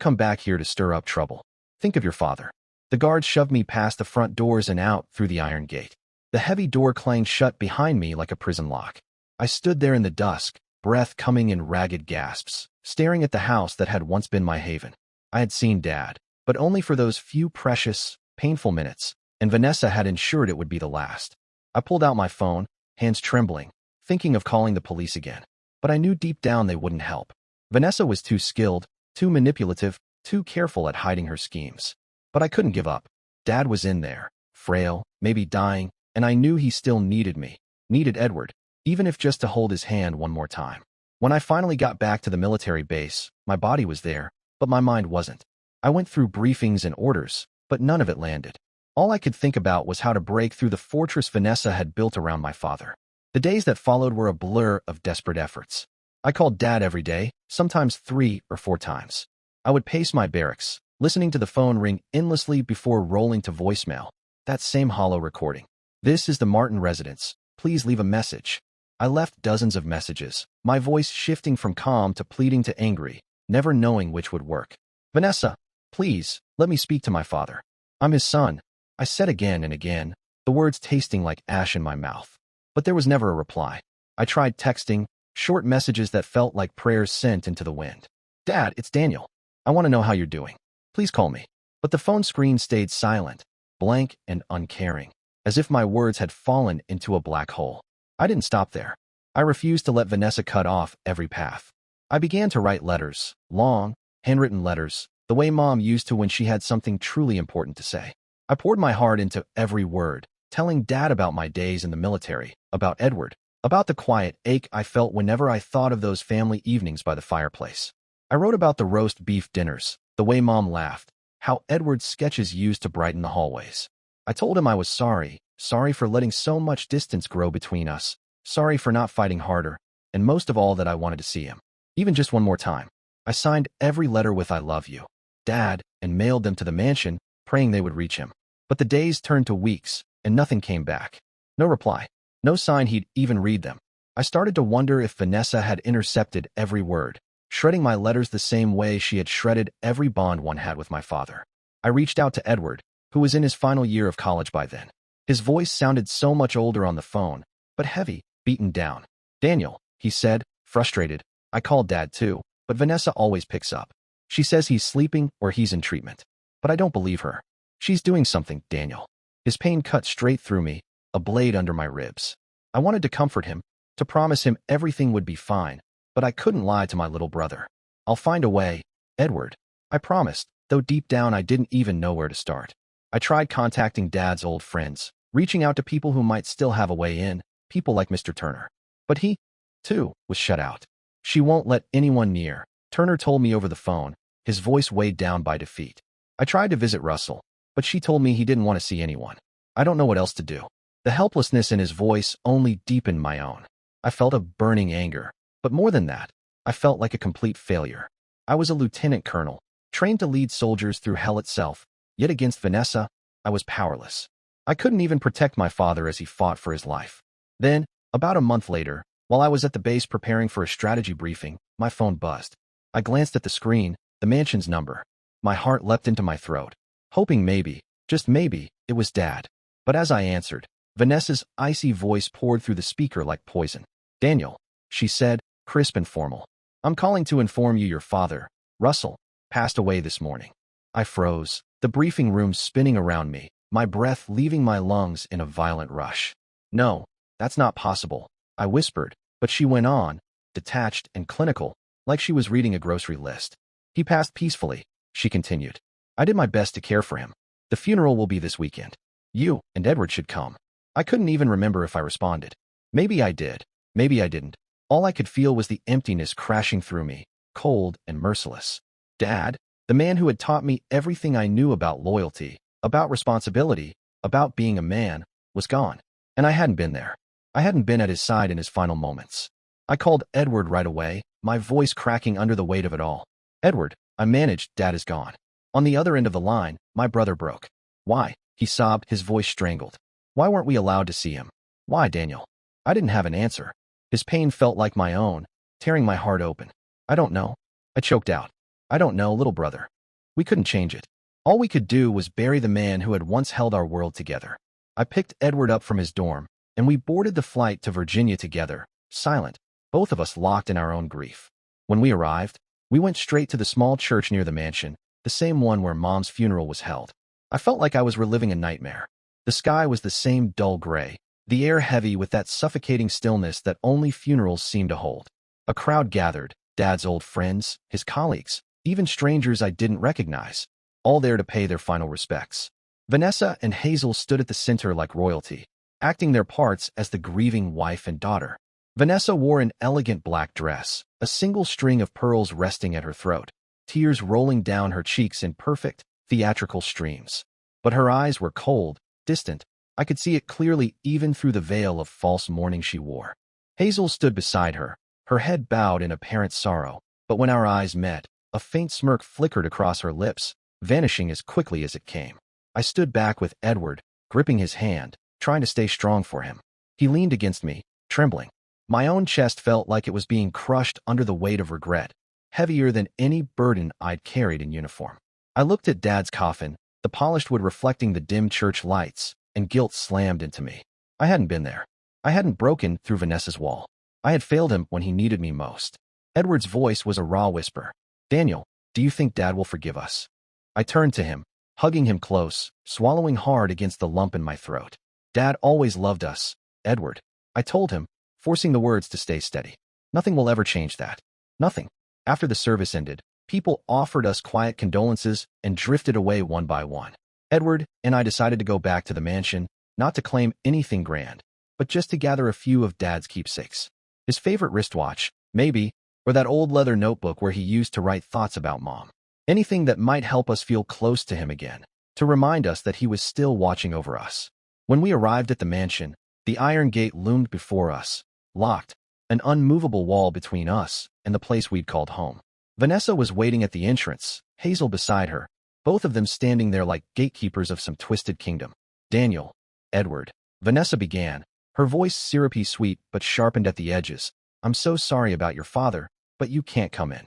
come back here to stir up trouble. Think of your father. The guards shoved me past the front doors and out through the iron gate. The heavy door clanged shut behind me like a prison lock. I stood there in the dusk, breath coming in ragged gasps, staring at the house that had once been my haven. I had seen Dad, but only for those few precious, painful minutes, and Vanessa had ensured it would be the last. I pulled out my phone, hands trembling, thinking of calling the police again. But I knew deep down they wouldn't help. Vanessa was too skilled, too manipulative, too careful at hiding her schemes. But I couldn't give up. Dad was in there, frail, maybe dying, and I knew he still needed me, needed Edward, even if just to hold his hand one more time. When I finally got back to the military base, my body was there, but my mind wasn't. I went through briefings and orders, but none of it landed. All I could think about was how to break through the fortress Vanessa had built around my father. The days that followed were a blur of desperate efforts. I called Dad every day, sometimes 3 or 4 times. I would pace my barracks, listening to the phone ring endlessly before rolling to voicemail. That same hollow recording. This is the Martin residence. Please leave a message. I left dozens of messages, my voice shifting from calm to pleading to angry, never knowing which would work. Vanessa, please, let me speak to my father. I'm his son, I said again and again, the words tasting like ash in my mouth. But there was never a reply. I tried texting, short messages that felt like prayers sent into the wind. Dad, it's Daniel. I want to know how you're doing. Please call me. But the phone screen stayed silent, blank and uncaring, as if my words had fallen into a black hole. I didn't stop there. I refused to let Vanessa cut off every path. I began to write letters, long, handwritten letters, the way Mom used to when she had something truly important to say. I poured my heart into every word, telling Dad about my days in the military, about Edward, about the quiet ache I felt whenever I thought of those family evenings by the fireplace. I wrote about the roast beef dinners, the way Mom laughed, how Edward's sketches used to brighten the hallways. I told him I was sorry for letting so much distance grow between us, sorry for not fighting harder, and most of all that I wanted to see him. Even just one more time. I signed every letter with I love you, Dad, and mailed them to the mansion, praying they would reach him. But the days turned to weeks, and nothing came back. No reply. No sign he'd even read them. I started to wonder if Vanessa had intercepted every word, shredding my letters the same way she had shredded every bond one had with my father. I reached out to Edward, who was in his final year of college by then. His voice sounded so much older on the phone, but heavy, beaten down. Daniel, he said, frustrated. I called Dad too, but Vanessa always picks up. She says he's sleeping or he's in treatment. But I don't believe her. She's doing something, Daniel. His pain cut straight through me, a blade under my ribs. I wanted to comfort him, to promise him everything would be fine, but I couldn't lie to my little brother. I'll find a way, Edward. I promised, though deep down I didn't even know where to start. I tried contacting Dad's old friends, reaching out to people who might still have a way in, people like Mr. Turner. But he, too, was shut out. She won't let anyone near, Turner told me over the phone, his voice weighed down by defeat. I tried to visit Russell, but she told me he didn't want to see anyone. I don't know what else to do. The helplessness in his voice only deepened my own. I felt a burning anger, But more than that, I felt like a complete failure. I was a lieutenant colonel, trained to lead soldiers through hell itself, yet against Vanessa, I was powerless. I couldn't even protect my father as he fought for his life. Then, about a month later, while I was at the base preparing for a strategy briefing, my phone buzzed. I glanced at the screen, the mansion's number. My heart leapt into my throat, hoping maybe, just maybe, it was Dad. But as I answered, Vanessa's icy voice poured through the speaker like poison. "Daniel," she said, crisp and formal. "I'm calling to inform you your father, Russell, passed away this morning." I froze, the briefing room spinning around me, my breath leaving my lungs in a violent rush. "No, that's not possible," I whispered, but she went on, detached and clinical, like she was reading a grocery list. "He passed peacefully," she continued. "I did my best to care for him. The funeral will be this weekend. You and Edward should come." I couldn't even remember if I responded. Maybe I did, maybe I didn't. All I could feel was the emptiness crashing through me, cold and merciless. Dad, the man who had taught me everything I knew about loyalty, about responsibility, about being a man, was gone. And I hadn't been there. I hadn't been at his side in his final moments. I called Edward right away, my voice cracking under the weight of it all. "Edward, I managed, Dad is gone." On the other end of the line, my brother broke. "Why?" he sobbed, his voice strangled. "Why weren't we allowed to see him? Why, Daniel?" I didn't have an answer. His pain felt like my own, tearing my heart open. "I don't know." I choked out. "I don't know, little brother. We couldn't change it. All we could do was bury the man who had once held our world together." I picked Edward up from his dorm, and we boarded the flight to Virginia together, silent, both of us locked in our own grief. When we arrived, we went straight to the small church near the mansion, the same one where Mom's funeral was held. I felt like I was reliving a nightmare. The sky was the same dull gray, the air heavy with that suffocating stillness that only funerals seem to hold. A crowd gathered, Dad's old friends, his colleagues, even strangers I didn't recognize, all there to pay their final respects. Vanessa and Hazel stood at the center like royalty, acting their parts as the grieving wife and daughter. Vanessa wore an elegant black dress, a single string of pearls resting at her throat, tears rolling down her cheeks in perfect, theatrical streams. But her eyes were cold, distant. I could see it clearly even through the veil of false mourning she wore. Hazel stood beside her, her head bowed in apparent sorrow, but when our eyes met, a faint smirk flickered across her lips, vanishing as quickly as it came. I stood back with Edward, gripping his hand, trying to stay strong for him. He leaned against me, trembling. My own chest felt like it was being crushed under the weight of regret, heavier than any burden I'd carried in uniform. I looked at Dad's coffin, the polished wood reflecting the dim church lights, and guilt slammed into me. I hadn't been there. I hadn't broken through Vanessa's wall. I had failed him when he needed me most. Edward's voice was a raw whisper. "Daniel, do you think Dad will forgive us?" I turned to him, hugging him close, swallowing hard against the lump in my throat. "Dad always loved us, Edward," I told him, forcing the words to stay steady. "Nothing will ever change that. Nothing." After the service ended, people offered us quiet condolences and drifted away one by one. Edward and I decided to go back to the mansion, not to claim anything grand, but just to gather a few of Dad's keepsakes. His favorite wristwatch, maybe, or that old leather notebook where he used to write thoughts about Mom. Anything that might help us feel close to him again, to remind us that he was still watching over us. When we arrived at the mansion, the iron gate loomed before us, locked, an unmovable wall between us and the place we'd called home. Vanessa was waiting at the entrance, Hazel beside her, both of them standing there like gatekeepers of some twisted kingdom. "Daniel, Edward," Vanessa began, her voice syrupy sweet but sharpened at the edges. "I'm so sorry about your father, but you can't come in."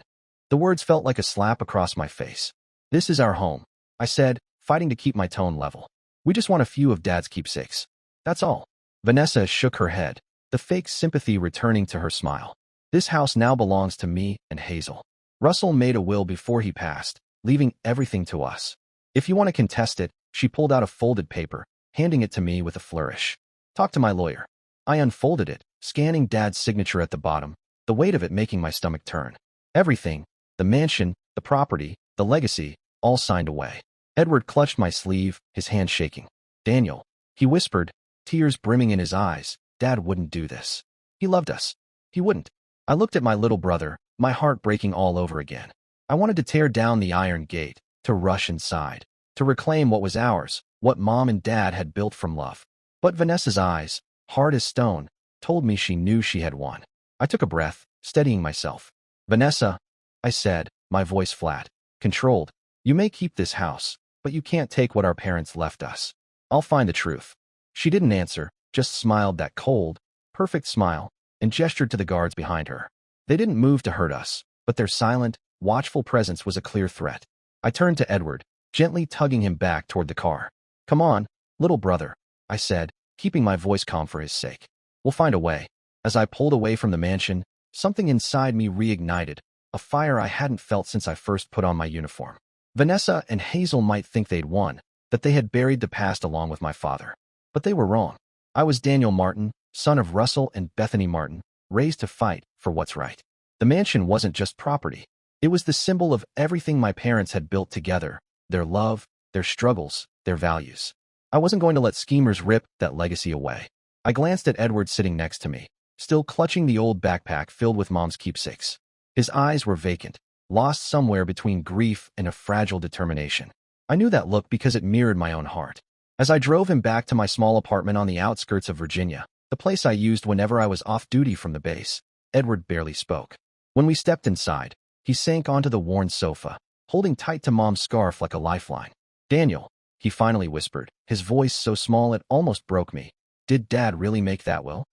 The words felt like a slap across my face. "This is our home," I said, fighting to keep my tone level. "We just want a few of Dad's keepsakes. That's all." Vanessa shook her head, the fake sympathy returning to her smile. "This house now belongs to me and Hazel. Russell made a will before he passed, leaving everything to us. If you want to contest it," she pulled out a folded paper, handing it to me with a flourish. "Talk to my lawyer." I unfolded it, scanning Dad's signature at the bottom, the weight of it making my stomach turn. Everything, the mansion, the property, the legacy, all signed away. Edward clutched my sleeve, his hand shaking. "Daniel," he whispered, tears brimming in his eyes, "Dad wouldn't do this. He loved us. He wouldn't." I looked at my little brother, my heart breaking all over again. I wanted to tear down the iron gate, to rush inside, to reclaim what was ours, what Mom and Dad had built from love. But Vanessa's eyes, hard as stone, told me she knew she had won. I took a breath, steadying myself. Vanessa, I said, my voice flat, controlled. You may keep this house, but you can't take what our parents left us. I'll find the truth. She didn't answer, just smiled that cold, perfect smile, and gestured to the guards behind her. They didn't move to hurt us, but their silent, watchful presence was a clear threat. I turned to Edward, gently tugging him back toward the car. Come on, little brother, I said, keeping my voice calm for his sake. We'll find a way. As I pulled away from the mansion, something inside me reignited, a fire I hadn't felt since I first put on my uniform. Vanessa and Hazel might think they'd won, that they had buried the past along with my father. But they were wrong. I was Daniel Martin, son of Russell and Bethany Martin, raised to fight for what's right. The mansion wasn't just property. It was the symbol of everything my parents had built together, their love, their struggles, their values. I wasn't going to let schemers rip that legacy away. I glanced at Edward sitting next to me, still clutching the old backpack filled with Mom's keepsakes. His eyes were vacant, lost somewhere between grief and a fragile determination. I knew that look because it mirrored my own heart. As I drove him back to my small apartment on the outskirts of Virginia, the place I used whenever I was off duty from the base, Edward barely spoke. When we stepped inside, he sank onto the worn sofa, holding tight to Mom's scarf like a lifeline. Daniel, he finally whispered, his voice so small it almost broke me. Did Dad really make that will?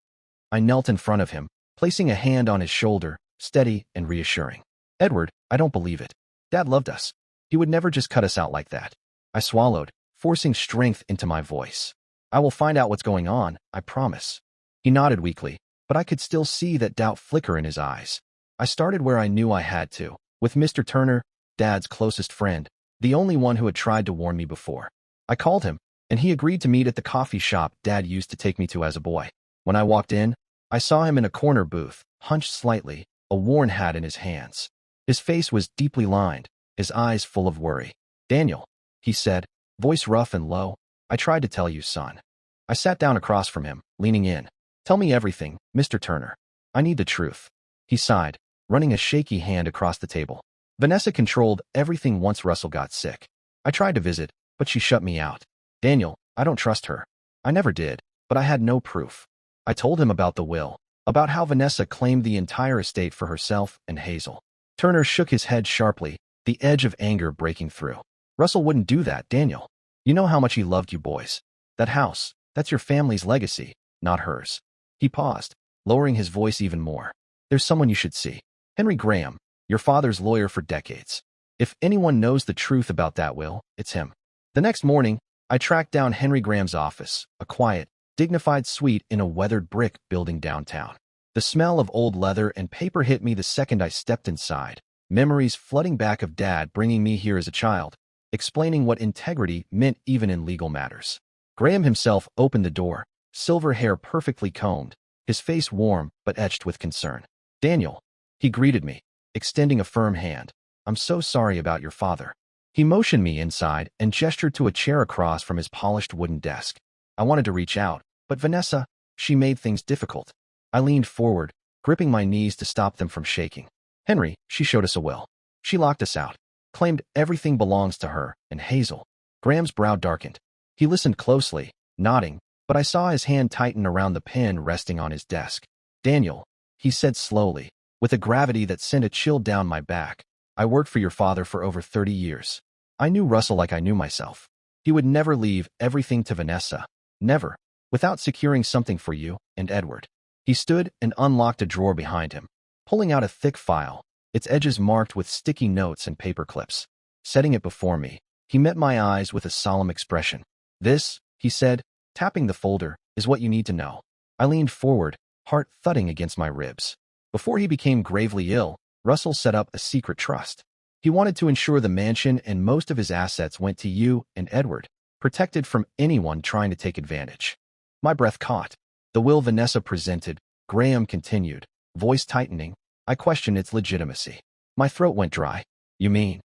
I knelt in front of him, placing a hand on his shoulder, steady and reassuring. Edward, I don't believe it. Dad loved us. He would never just cut us out like that. I swallowed, forcing strength into my voice. I will find out what's going on, I promise. He nodded weakly, but I could still see that doubt flicker in his eyes. I started where I knew I had to, with Mr. Turner, Dad's closest friend, the only one who had tried to warn me before. I called him, and he agreed to meet at the coffee shop Dad used to take me to as a boy. When I walked in, I saw him in a corner booth, hunched slightly, a worn hat in his hands. His face was deeply lined, his eyes full of worry. Daniel, he said, voice rough and low, I tried to tell you, son. I sat down across from him, leaning in. Tell me everything, Mr. Turner. I need the truth. He sighed, running a shaky hand across the table. Vanessa controlled everything once Russell got sick. I tried to visit, but she shut me out. Daniel, I don't trust her. I never did, but I had no proof. I told him about the will, about how Vanessa claimed the entire estate for herself and Hazel. Turner shook his head sharply, the edge of anger breaking through. Russell wouldn't do that, Daniel. You know how much he loved you boys. That house, that's your family's legacy, not hers. He paused, lowering his voice even more. There's someone you should see. Henry Graham, your father's lawyer for decades. If anyone knows the truth about that will, it's him. The next morning, I tracked down Henry Graham's office, a quiet, dignified suite in a weathered brick building downtown. The smell of old leather and paper hit me the second I stepped inside, memories flooding back of Dad bringing me here as a child, explaining what integrity meant even in legal matters. Graham himself opened the door, silver hair perfectly combed, his face warm but etched with concern. Daniel, he greeted me, extending a firm hand. I'm so sorry about your father. He motioned me inside and gestured to a chair across from his polished wooden desk. I wanted to reach out, but Vanessa, she made things difficult. I leaned forward, gripping my knees to stop them from shaking. Henry, she showed us a will. She locked us out, claimed everything belongs to her, and Hazel. Graham's brow darkened. He listened closely, nodding, but I saw his hand tighten around the pen resting on his desk. Daniel, he said slowly, with a gravity that sent a chill down my back. I worked for your father for over 30 years. I knew Russell like I knew myself. He would never leave everything to Vanessa. Never. Without securing something for you and Edward. He stood and unlocked a drawer behind him, pulling out a thick file, its edges marked with sticky notes and paper clips. Setting it before me, he met my eyes with a solemn expression. This, he said, tapping the folder, is what you need to know. I leaned forward, heart thudding against my ribs. Before he became gravely ill, Russell set up a secret trust. He wanted to ensure the mansion and most of his assets went to you and Edward, protected from anyone trying to take advantage. My breath caught. The will Vanessa presented, Graham continued, voice tightening. I questioned its legitimacy. My throat went dry. You mean?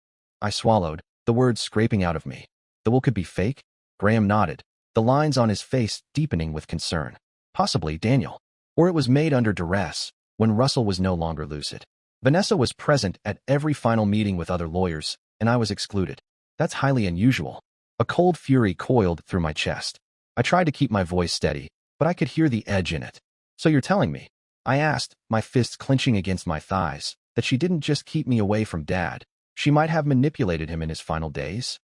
I swallowed, the words scraping out of me. The will could be fake? Graham nodded, the lines on his face deepening with concern. Possibly, Daniel. Or it was made under duress, when Russell was no longer lucid. Vanessa was present at every final meeting with other lawyers, and I was excluded. That's highly unusual. A cold fury coiled through my chest. I tried to keep my voice steady, but I could hear the edge in it. So you're telling me, I asked, my fists clenching against my thighs, that she didn't just keep me away from Dad. She might have manipulated him in his final days.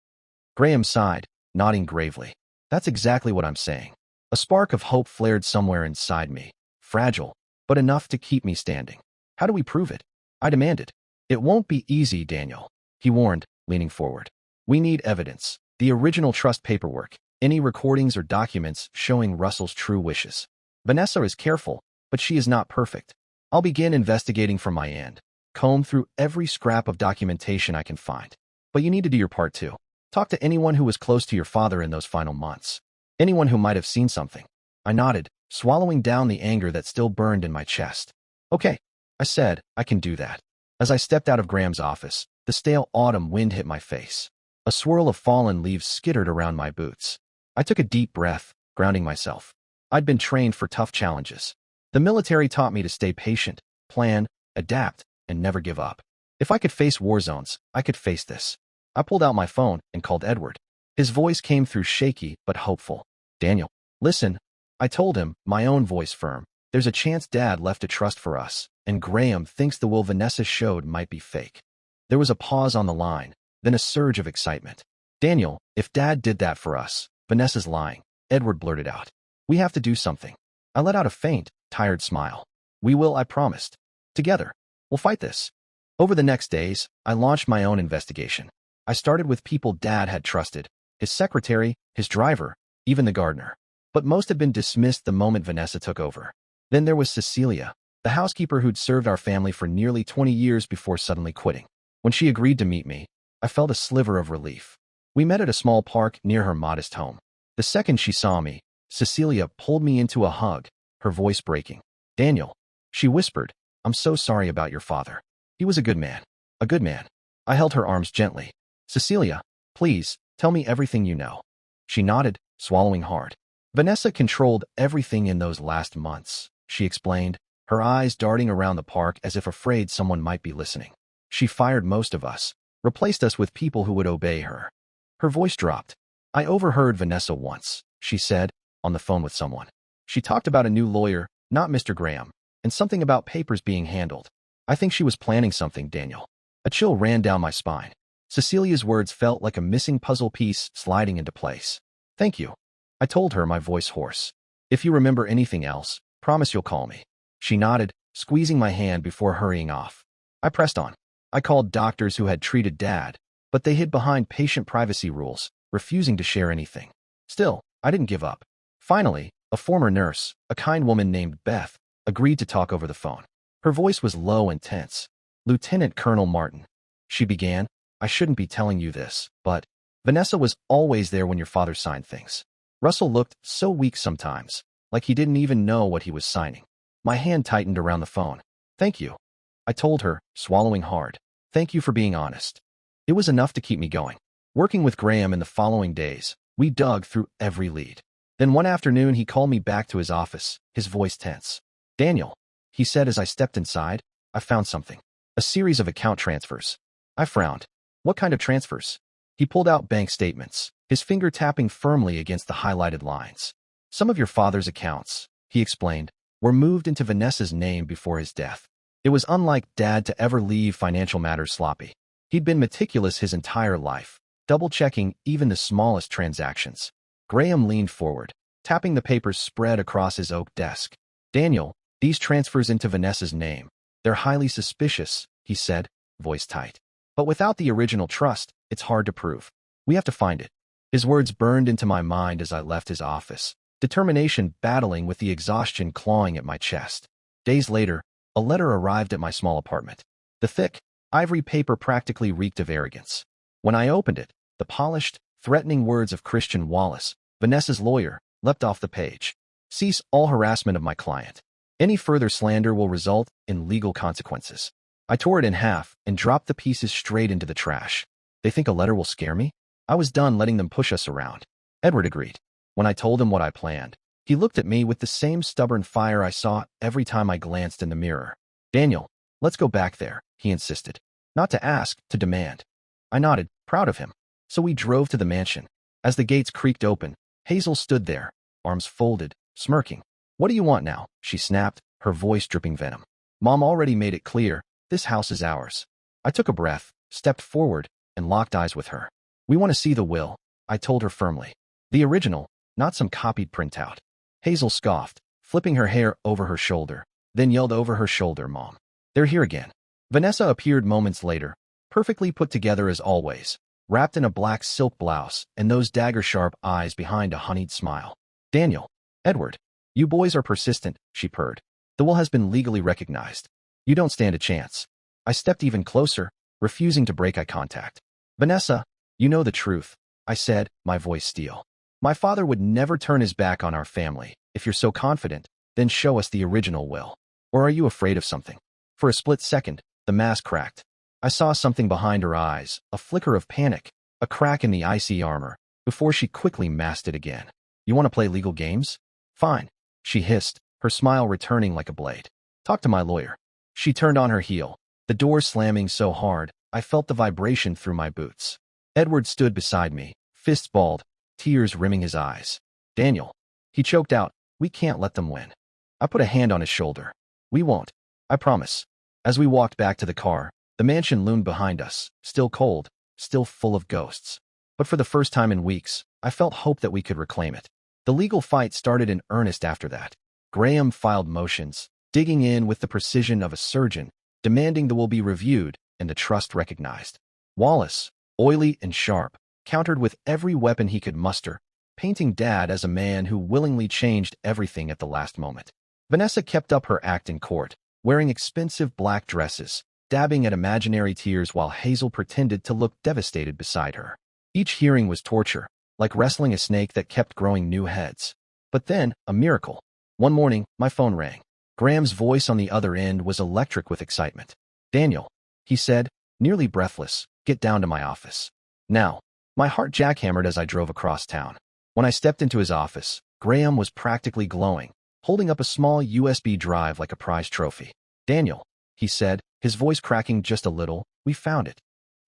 Graham sighed, nodding gravely. That's exactly what I'm saying. A spark of hope flared somewhere inside me, fragile, but enough to keep me standing. How do we prove it? I demanded. It won't be easy, Daniel, he warned, leaning forward. We need evidence, the original trust paperwork, any recordings or documents showing Russell's true wishes. Vanessa is careful, but she is not perfect. I'll begin investigating from my end, comb through every scrap of documentation I can find. But you need to do your part too. Talk to anyone who was close to your father in those final months. Anyone who might have seen something. I nodded, swallowing down the anger that still burned in my chest. Okay, I said, I can do that. As I stepped out of Graham's office, the stale autumn wind hit my face. A swirl of fallen leaves skittered around my boots. I took a deep breath, grounding myself. I'd been trained for tough challenges. The military taught me to stay patient, plan, adapt, and never give up. If I could face war zones, I could face this. I pulled out my phone and called Edward. His voice came through shaky but hopeful. Daniel, listen, I told him, my own voice firm. There's a chance Dad left a trust for us, and Graham thinks the will Vanessa showed might be fake. There was a pause on the line, then a surge of excitement. Daniel, if Dad did that for us, Vanessa's lying, Edward blurted out. We have to do something. I let out a faint, tired smile. We will, I promised. Together, we'll fight this. Over the next days, I launched my own investigation. I started with people Dad had trusted, his secretary, his driver, even the gardener. But most had been dismissed the moment Vanessa took over. Then there was Cecilia, the housekeeper who'd served our family for nearly 20 years before suddenly quitting. When she agreed to meet me, I felt a sliver of relief. We met at a small park near her modest home. The second she saw me, Cecilia pulled me into a hug, her voice breaking. Daniel, she whispered, I'm so sorry about your father. He was a good man. A good man. I held her arms gently. Cecilia, please, tell me everything you know. She nodded, swallowing hard. Vanessa controlled everything in those last months, she explained, her eyes darting around the park as if afraid someone might be listening. She fired most of us, replaced us with people who would obey her. Her voice dropped. I overheard Vanessa once, she said, on the phone with someone. She talked about a new lawyer, not Mr. Graham, and something about papers being handled. I think she was planning something, Daniel. A chill ran down my spine. Cecilia's words felt like a missing puzzle piece sliding into place. Thank you. I told her, my voice hoarse. If you remember anything else, promise you'll call me. She nodded, squeezing my hand before hurrying off. I pressed on. I called doctors who had treated Dad, but they hid behind patient privacy rules, refusing to share anything. Still, I didn't give up. Finally, a former nurse, a kind woman named Beth, agreed to talk over the phone. Her voice was low and tense. Lieutenant Colonel Martin, she began, I shouldn't be telling you this, but Vanessa was always there when your father signed things. Russell looked so weak sometimes, like he didn't even know what he was signing. My hand tightened around the phone. Thank you. I told her, swallowing hard. Thank you for being honest. It was enough to keep me going. Working with Graham in the following days, we dug through every lead. Then one afternoon he called me back to his office, his voice tense. Daniel, he said as I stepped inside, I found something. A series of account transfers. I frowned. What kind of transfers? He pulled out bank statements, his finger tapping firmly against the highlighted lines. Some of your father's accounts, he explained, were moved into Vanessa's name before his death. It was unlike Dad to ever leave financial matters sloppy. He'd been meticulous his entire life, double-checking even the smallest transactions. Graham leaned forward, tapping the papers spread across his oak desk. Daniel, these transfers into Vanessa's name. They're highly suspicious, he said, voice tight. But without the original trust, it's hard to prove. We have to find it. His words burned into my mind as I left his office, determination battling with the exhaustion clawing at my chest. Days later, a letter arrived at my small apartment. The thick, ivory paper practically reeked of arrogance. When I opened it, the polished, threatening words of Christian Wallace, Vanessa's lawyer, leapt off the page. Cease all harassment of my client. Any further slander will result in legal consequences. I tore it in half and dropped the pieces straight into the trash. They think a letter will scare me? I was done letting them push us around. Edward agreed. When I told him what I planned, he looked at me with the same stubborn fire I saw every time I glanced in the mirror. Daniel, let's go back there, he insisted. Not to ask, to demand. I nodded, proud of him. So we drove to the mansion. As the gates creaked open, Hazel stood there, arms folded, smirking. What do you want now? She snapped, her voice dripping venom. Mom already made it clear, this house is ours. I took a breath, stepped forward, and locked eyes with her. We want to see the will, I told her firmly. The original, not some copied printout. Hazel scoffed, flipping her hair over her shoulder, then yelled over her shoulder, Mom. They're here again. Vanessa appeared moments later, perfectly put together as always, wrapped in a black silk blouse and those dagger-sharp eyes behind a honeyed smile. Daniel, Edward, you boys are persistent, she purred. The will has been legally recognized. You don't stand a chance. I stepped even closer, refusing to break eye contact. Vanessa, you know the truth, I said, my voice steel. My father would never turn his back on our family. If you're so confident, then show us the original will. Or are you afraid of something? For a split second, the mask cracked. I saw something behind her eyes, a flicker of panic, a crack in the icy armor, before she quickly masked it again. You want to play legal games? Fine, she hissed, her smile returning like a blade. Talk to my lawyer. She turned on her heel, the door slamming so hard, I felt the vibration through my boots. Edward stood beside me, fists balled, tears rimming his eyes. Daniel. He choked out, we can't let them win. I put a hand on his shoulder. We won't. I promise. As we walked back to the car, the mansion loomed behind us, still cold, still full of ghosts. But for the first time in weeks, I felt hope that we could reclaim it. The legal fight started in earnest after that. Graham filed motions, digging in with the precision of a surgeon, demanding the will be reviewed and the trust recognized. Wallace, oily and sharp, countered with every weapon he could muster, painting Dad as a man who willingly changed everything at the last moment. Vanessa kept up her act in court, wearing expensive black dresses, dabbing at imaginary tears while Hazel pretended to look devastated beside her. Each hearing was torture, like wrestling a snake that kept growing new heads. But then, a miracle. One morning, my phone rang. Graham's voice on the other end was electric with excitement. Daniel, he said, nearly breathless, get down to my office. Now. My heart jackhammered as I drove across town. When I stepped into his office, Graham was practically glowing, holding up a small USB drive like a prize trophy. Daniel, he said, his voice cracking just a little, we found it.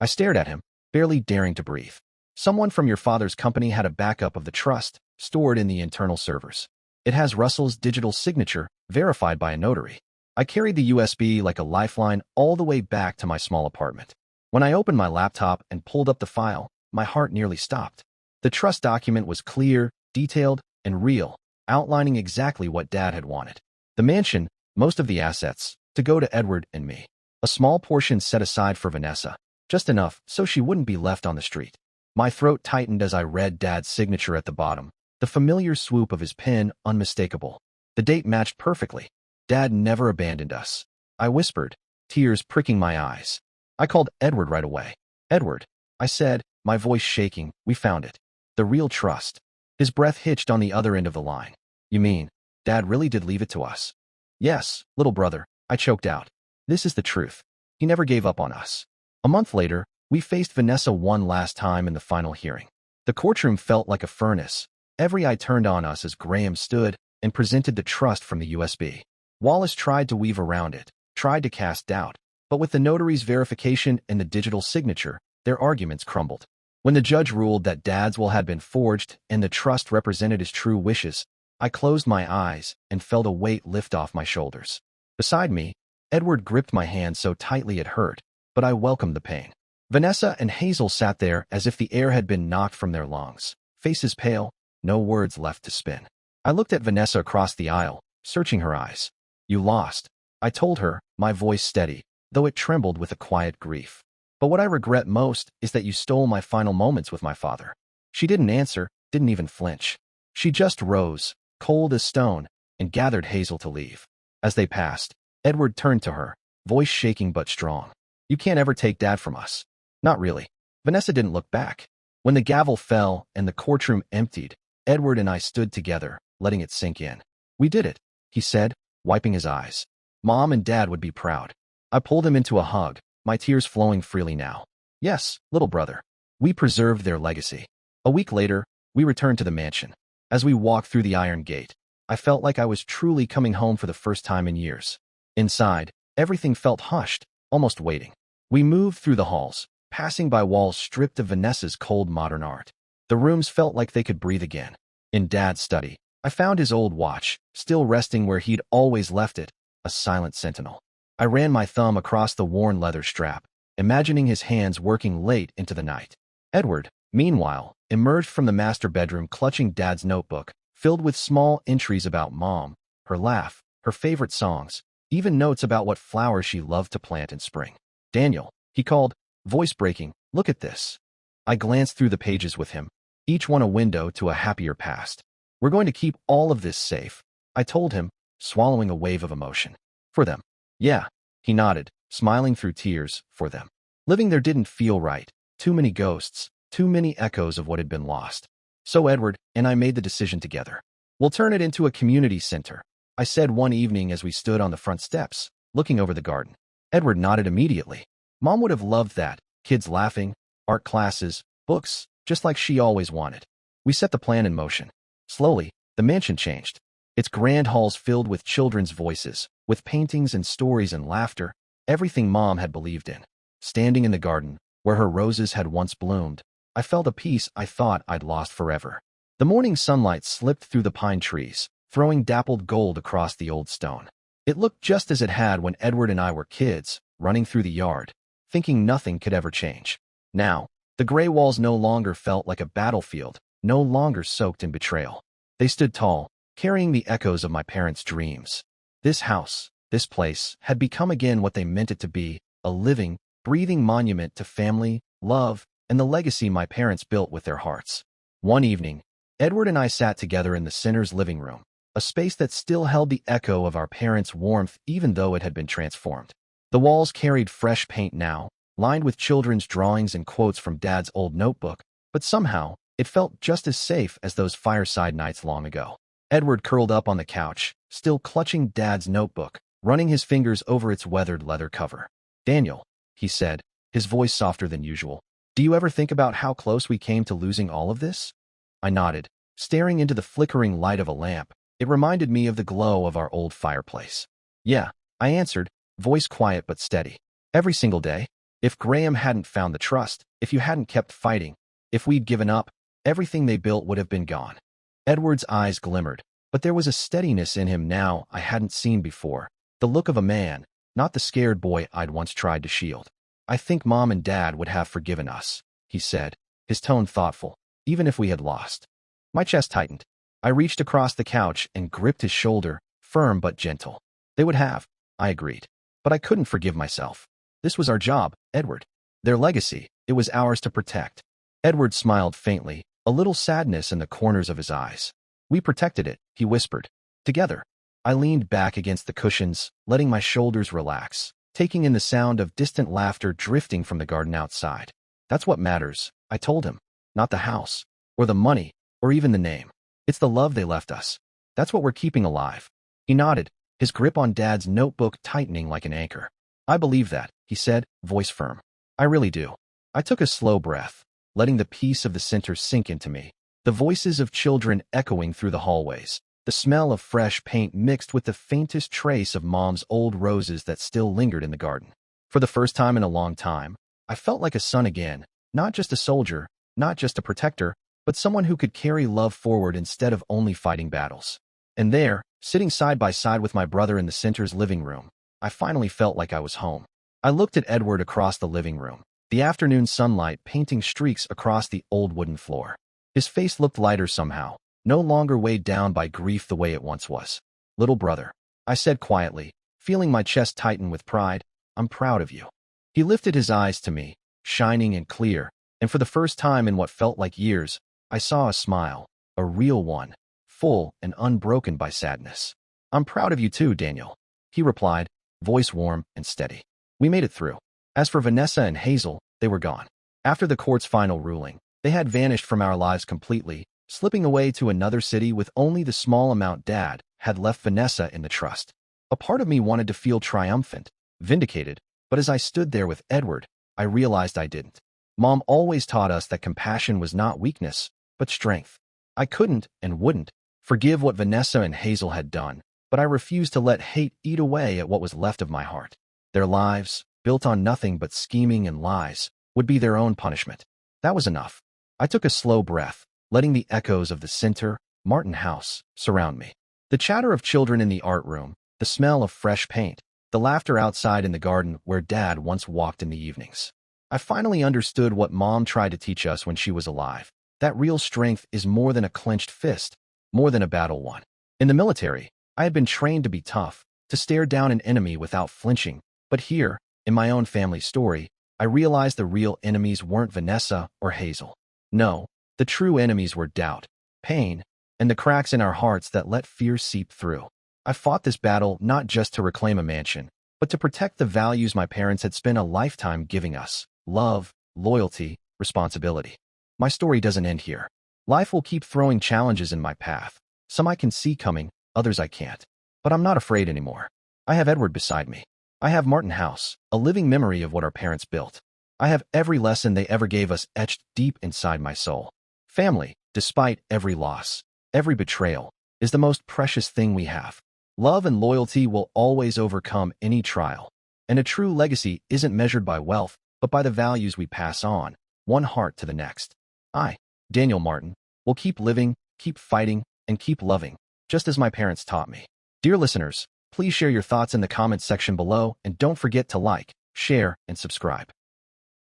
I stared at him, barely daring to breathe. Someone from your father's company had a backup of the trust, stored in the internal servers. It has Russell's digital signature, verified by a notary. I carried the USB like a lifeline all the way back to my small apartment. When I opened my laptop and pulled up the file, my heart nearly stopped. The trust document was clear, detailed, and real, outlining exactly what Dad had wanted. The mansion, most of the assets, to go to Edward and me. A small portion set aside for Vanessa, just enough so she wouldn't be left on the street. My throat tightened as I read Dad's signature at the bottom, the familiar swoop of his pen unmistakable. The date matched perfectly. Dad never abandoned us. I whispered, tears pricking my eyes. I called Edward right away. Edward, I said, my voice shaking, we found it. The real trust. His breath hitched on the other end of the line. You mean, Dad really did leave it to us? Yes, little brother, I choked out. This is the truth. He never gave up on us. A month later, we faced Vanessa one last time in the final hearing. The courtroom felt like a furnace. Every eye turned on us as Graham stood and presented the trust from the USB. Wallace tried to weave around it, tried to cast doubt, but with the notary's verification and the digital signature, their arguments crumbled. When the judge ruled that Dad's will had been forged and the trust represented his true wishes, I closed my eyes and felt a weight lift off my shoulders. Beside me, Edward gripped my hand so tightly it hurt, but I welcomed the pain. Vanessa and Hazel sat there as if the air had been knocked from their lungs, faces pale, no words left to spin. I looked at Vanessa across the aisle, searching her eyes. You lost, I told her, my voice steady, though it trembled with a quiet grief. But what I regret most is that you stole my final moments with my father. She didn't answer, didn't even flinch. She just rose, cold as stone, and gathered Hazel to leave. As they passed, Edward turned to her, voice shaking but strong. You can't ever take Dad from us. Not really. Vanessa didn't look back. When the gavel fell and the courtroom emptied, Edward and I stood together, letting it sink in. We did it, he said, wiping his eyes. Mom and Dad would be proud. I pulled him into a hug, my tears flowing freely now. Yes, little brother. We preserved their legacy. A week later, we returned to the mansion. As we walked through the iron gate, I felt like I was truly coming home for the first time in years. Inside, everything felt hushed, almost waiting. We moved through the halls, passing by walls stripped of Vanessa's cold modern art. The rooms felt like they could breathe again. In Dad's study, I found his old watch, still resting where he'd always left it, a silent sentinel. I ran my thumb across the worn leather strap, imagining his hands working late into the night. Edward, meanwhile, emerged from the master bedroom clutching Dad's notebook, filled with small entries about Mom, her laugh, her favorite songs, even notes about what flowers she loved to plant in spring. "Daniel," he called, voice breaking, "look at this." I glanced through the pages with him, each one a window to a happier past. "We're going to keep all of this safe," I told him, swallowing a wave of emotion. "For them." "Yeah," he nodded, smiling through tears, "for them." Living there didn't feel right. Too many ghosts, too many echoes of what had been lost. So Edward and I made the decision together. "We'll turn it into a community center," I said one evening as we stood on the front steps, looking over the garden. Edward nodded immediately. Mom would have loved that. Kids laughing, art classes, books, just like she always wanted. We set the plan in motion. Slowly, the mansion changed. Its grand halls filled with children's voices, with paintings and stories and laughter, everything Mom had believed in. Standing in the garden, where her roses had once bloomed, I felt a peace I thought I'd lost forever. The morning sunlight slipped through the pine trees, throwing dappled gold across the old stone. It looked just as it had when Edward and I were kids, running through the yard, thinking nothing could ever change. Now, the gray walls no longer felt like a battlefield, no longer soaked in betrayal. They stood tall, carrying the echoes of my parents' dreams. This house, this place, had become again what they meant it to be, a living, breathing monument to family, love, and the legacy my parents built with their hearts. One evening, Edward and I sat together in the center's living room, a space that still held the echo of our parents' warmth even though it had been transformed. The walls carried fresh paint now, lined with children's drawings and quotes from Dad's old notebook, but somehow, it felt just as safe as those fireside nights long ago. Edward curled up on the couch, still clutching Dad's notebook, running his fingers over its weathered leather cover. "Daniel," he said, his voice softer than usual, "do you ever think about how close we came to losing all of this?" I nodded, staring into the flickering light of a lamp. It reminded me of the glow of our old fireplace. "Yeah," I answered, voice quiet but steady. "Every single day. If Graham hadn't found the trust, if you hadn't kept fighting, if we'd given up, everything they built would have been gone." Edward's eyes glimmered, but there was a steadiness in him now I hadn't seen before, the look of a man, not the scared boy I'd once tried to shield. "I think Mom and Dad would have forgiven us," he said, his tone thoughtful, "even if we had lost." My chest tightened. I reached across the couch and gripped his shoulder, firm but gentle. "They would have," I agreed. But I couldn't forgive myself. This was our job, Edward. Their legacy, it was ours to protect. Edward smiled faintly, a little sadness in the corners of his eyes. "We protected it," he whispered. "Together." I leaned back against the cushions, letting my shoulders relax, taking in the sound of distant laughter drifting from the garden outside. "That's what matters," I told him. "Not the house, or the money, or even the name. It's the love they left us. That's what we're keeping alive." He nodded, his grip on Dad's notebook tightening like an anchor. "I believe that," he said, voice firm. "I really do." I took a slow breath, letting the peace of the center sink into me, the voices of children echoing through the hallways, the smell of fresh paint mixed with the faintest trace of Mom's old roses that still lingered in the garden. For the first time in a long time, I felt like a son again, not just a soldier, not just a protector, but someone who could carry love forward instead of only fighting battles. And there, sitting side by side with my brother in the center's living room, I finally felt like I was home. I looked at Edward across the living room, the afternoon sunlight painting streaks across the old wooden floor. His face looked lighter somehow, no longer weighed down by grief the way it once was. "Little brother," I said quietly, feeling my chest tighten with pride, "I'm proud of you." He lifted his eyes to me, shining and clear, and for the first time in what felt like years, I saw a smile, a real one, full and unbroken by sadness. "I'm proud of you too, Daniel," he replied, voice warm and steady. We made it through. As for Vanessa and Hazel, they were gone. After the court's final ruling, they had vanished from our lives completely, slipping away to another city with only the small amount Dad had left Vanessa in the trust. A part of me wanted to feel triumphant, vindicated, but as I stood there with Edward, I realized I didn't. Mom always taught us that compassion was not weakness, but strength. I couldn't and wouldn't forgive what Vanessa and Hazel had done, but I refused to let hate eat away at what was left of my heart. Their lives, built on nothing but scheming and lies, would be their own punishment. That was enough. I took a slow breath, letting the echoes of the Center, Martin House, surround me. The chatter of children in the art room, the smell of fresh paint, the laughter outside in the garden where Dad once walked in the evenings. I finally understood what Mom tried to teach us when she was alive. That real strength is more than a clenched fist, more than a battle won. In the military, I had been trained to be tough, to stare down an enemy without flinching, but here, in my own family story, I realized the real enemies weren't Vanessa or Hazel. No, the true enemies were doubt, pain, and the cracks in our hearts that let fear seep through. I fought this battle not just to reclaim a mansion, but to protect the values my parents had spent a lifetime giving us: love, loyalty, responsibility. My story doesn't end here. Life will keep throwing challenges in my path. Some I can see coming, others I can't. But I'm not afraid anymore. I have Edward beside me. I have Martin House, a living memory of what our parents built. I have every lesson they ever gave us etched deep inside my soul. Family, despite every loss, every betrayal, is the most precious thing we have. Love and loyalty will always overcome any trial. And a true legacy isn't measured by wealth, but by the values we pass on, one heart to the next. I, Daniel Martin, will keep living, keep fighting, and keep loving, just as my parents taught me. Dear listeners, please share your thoughts in the comments section below and don't forget to like, share, and subscribe.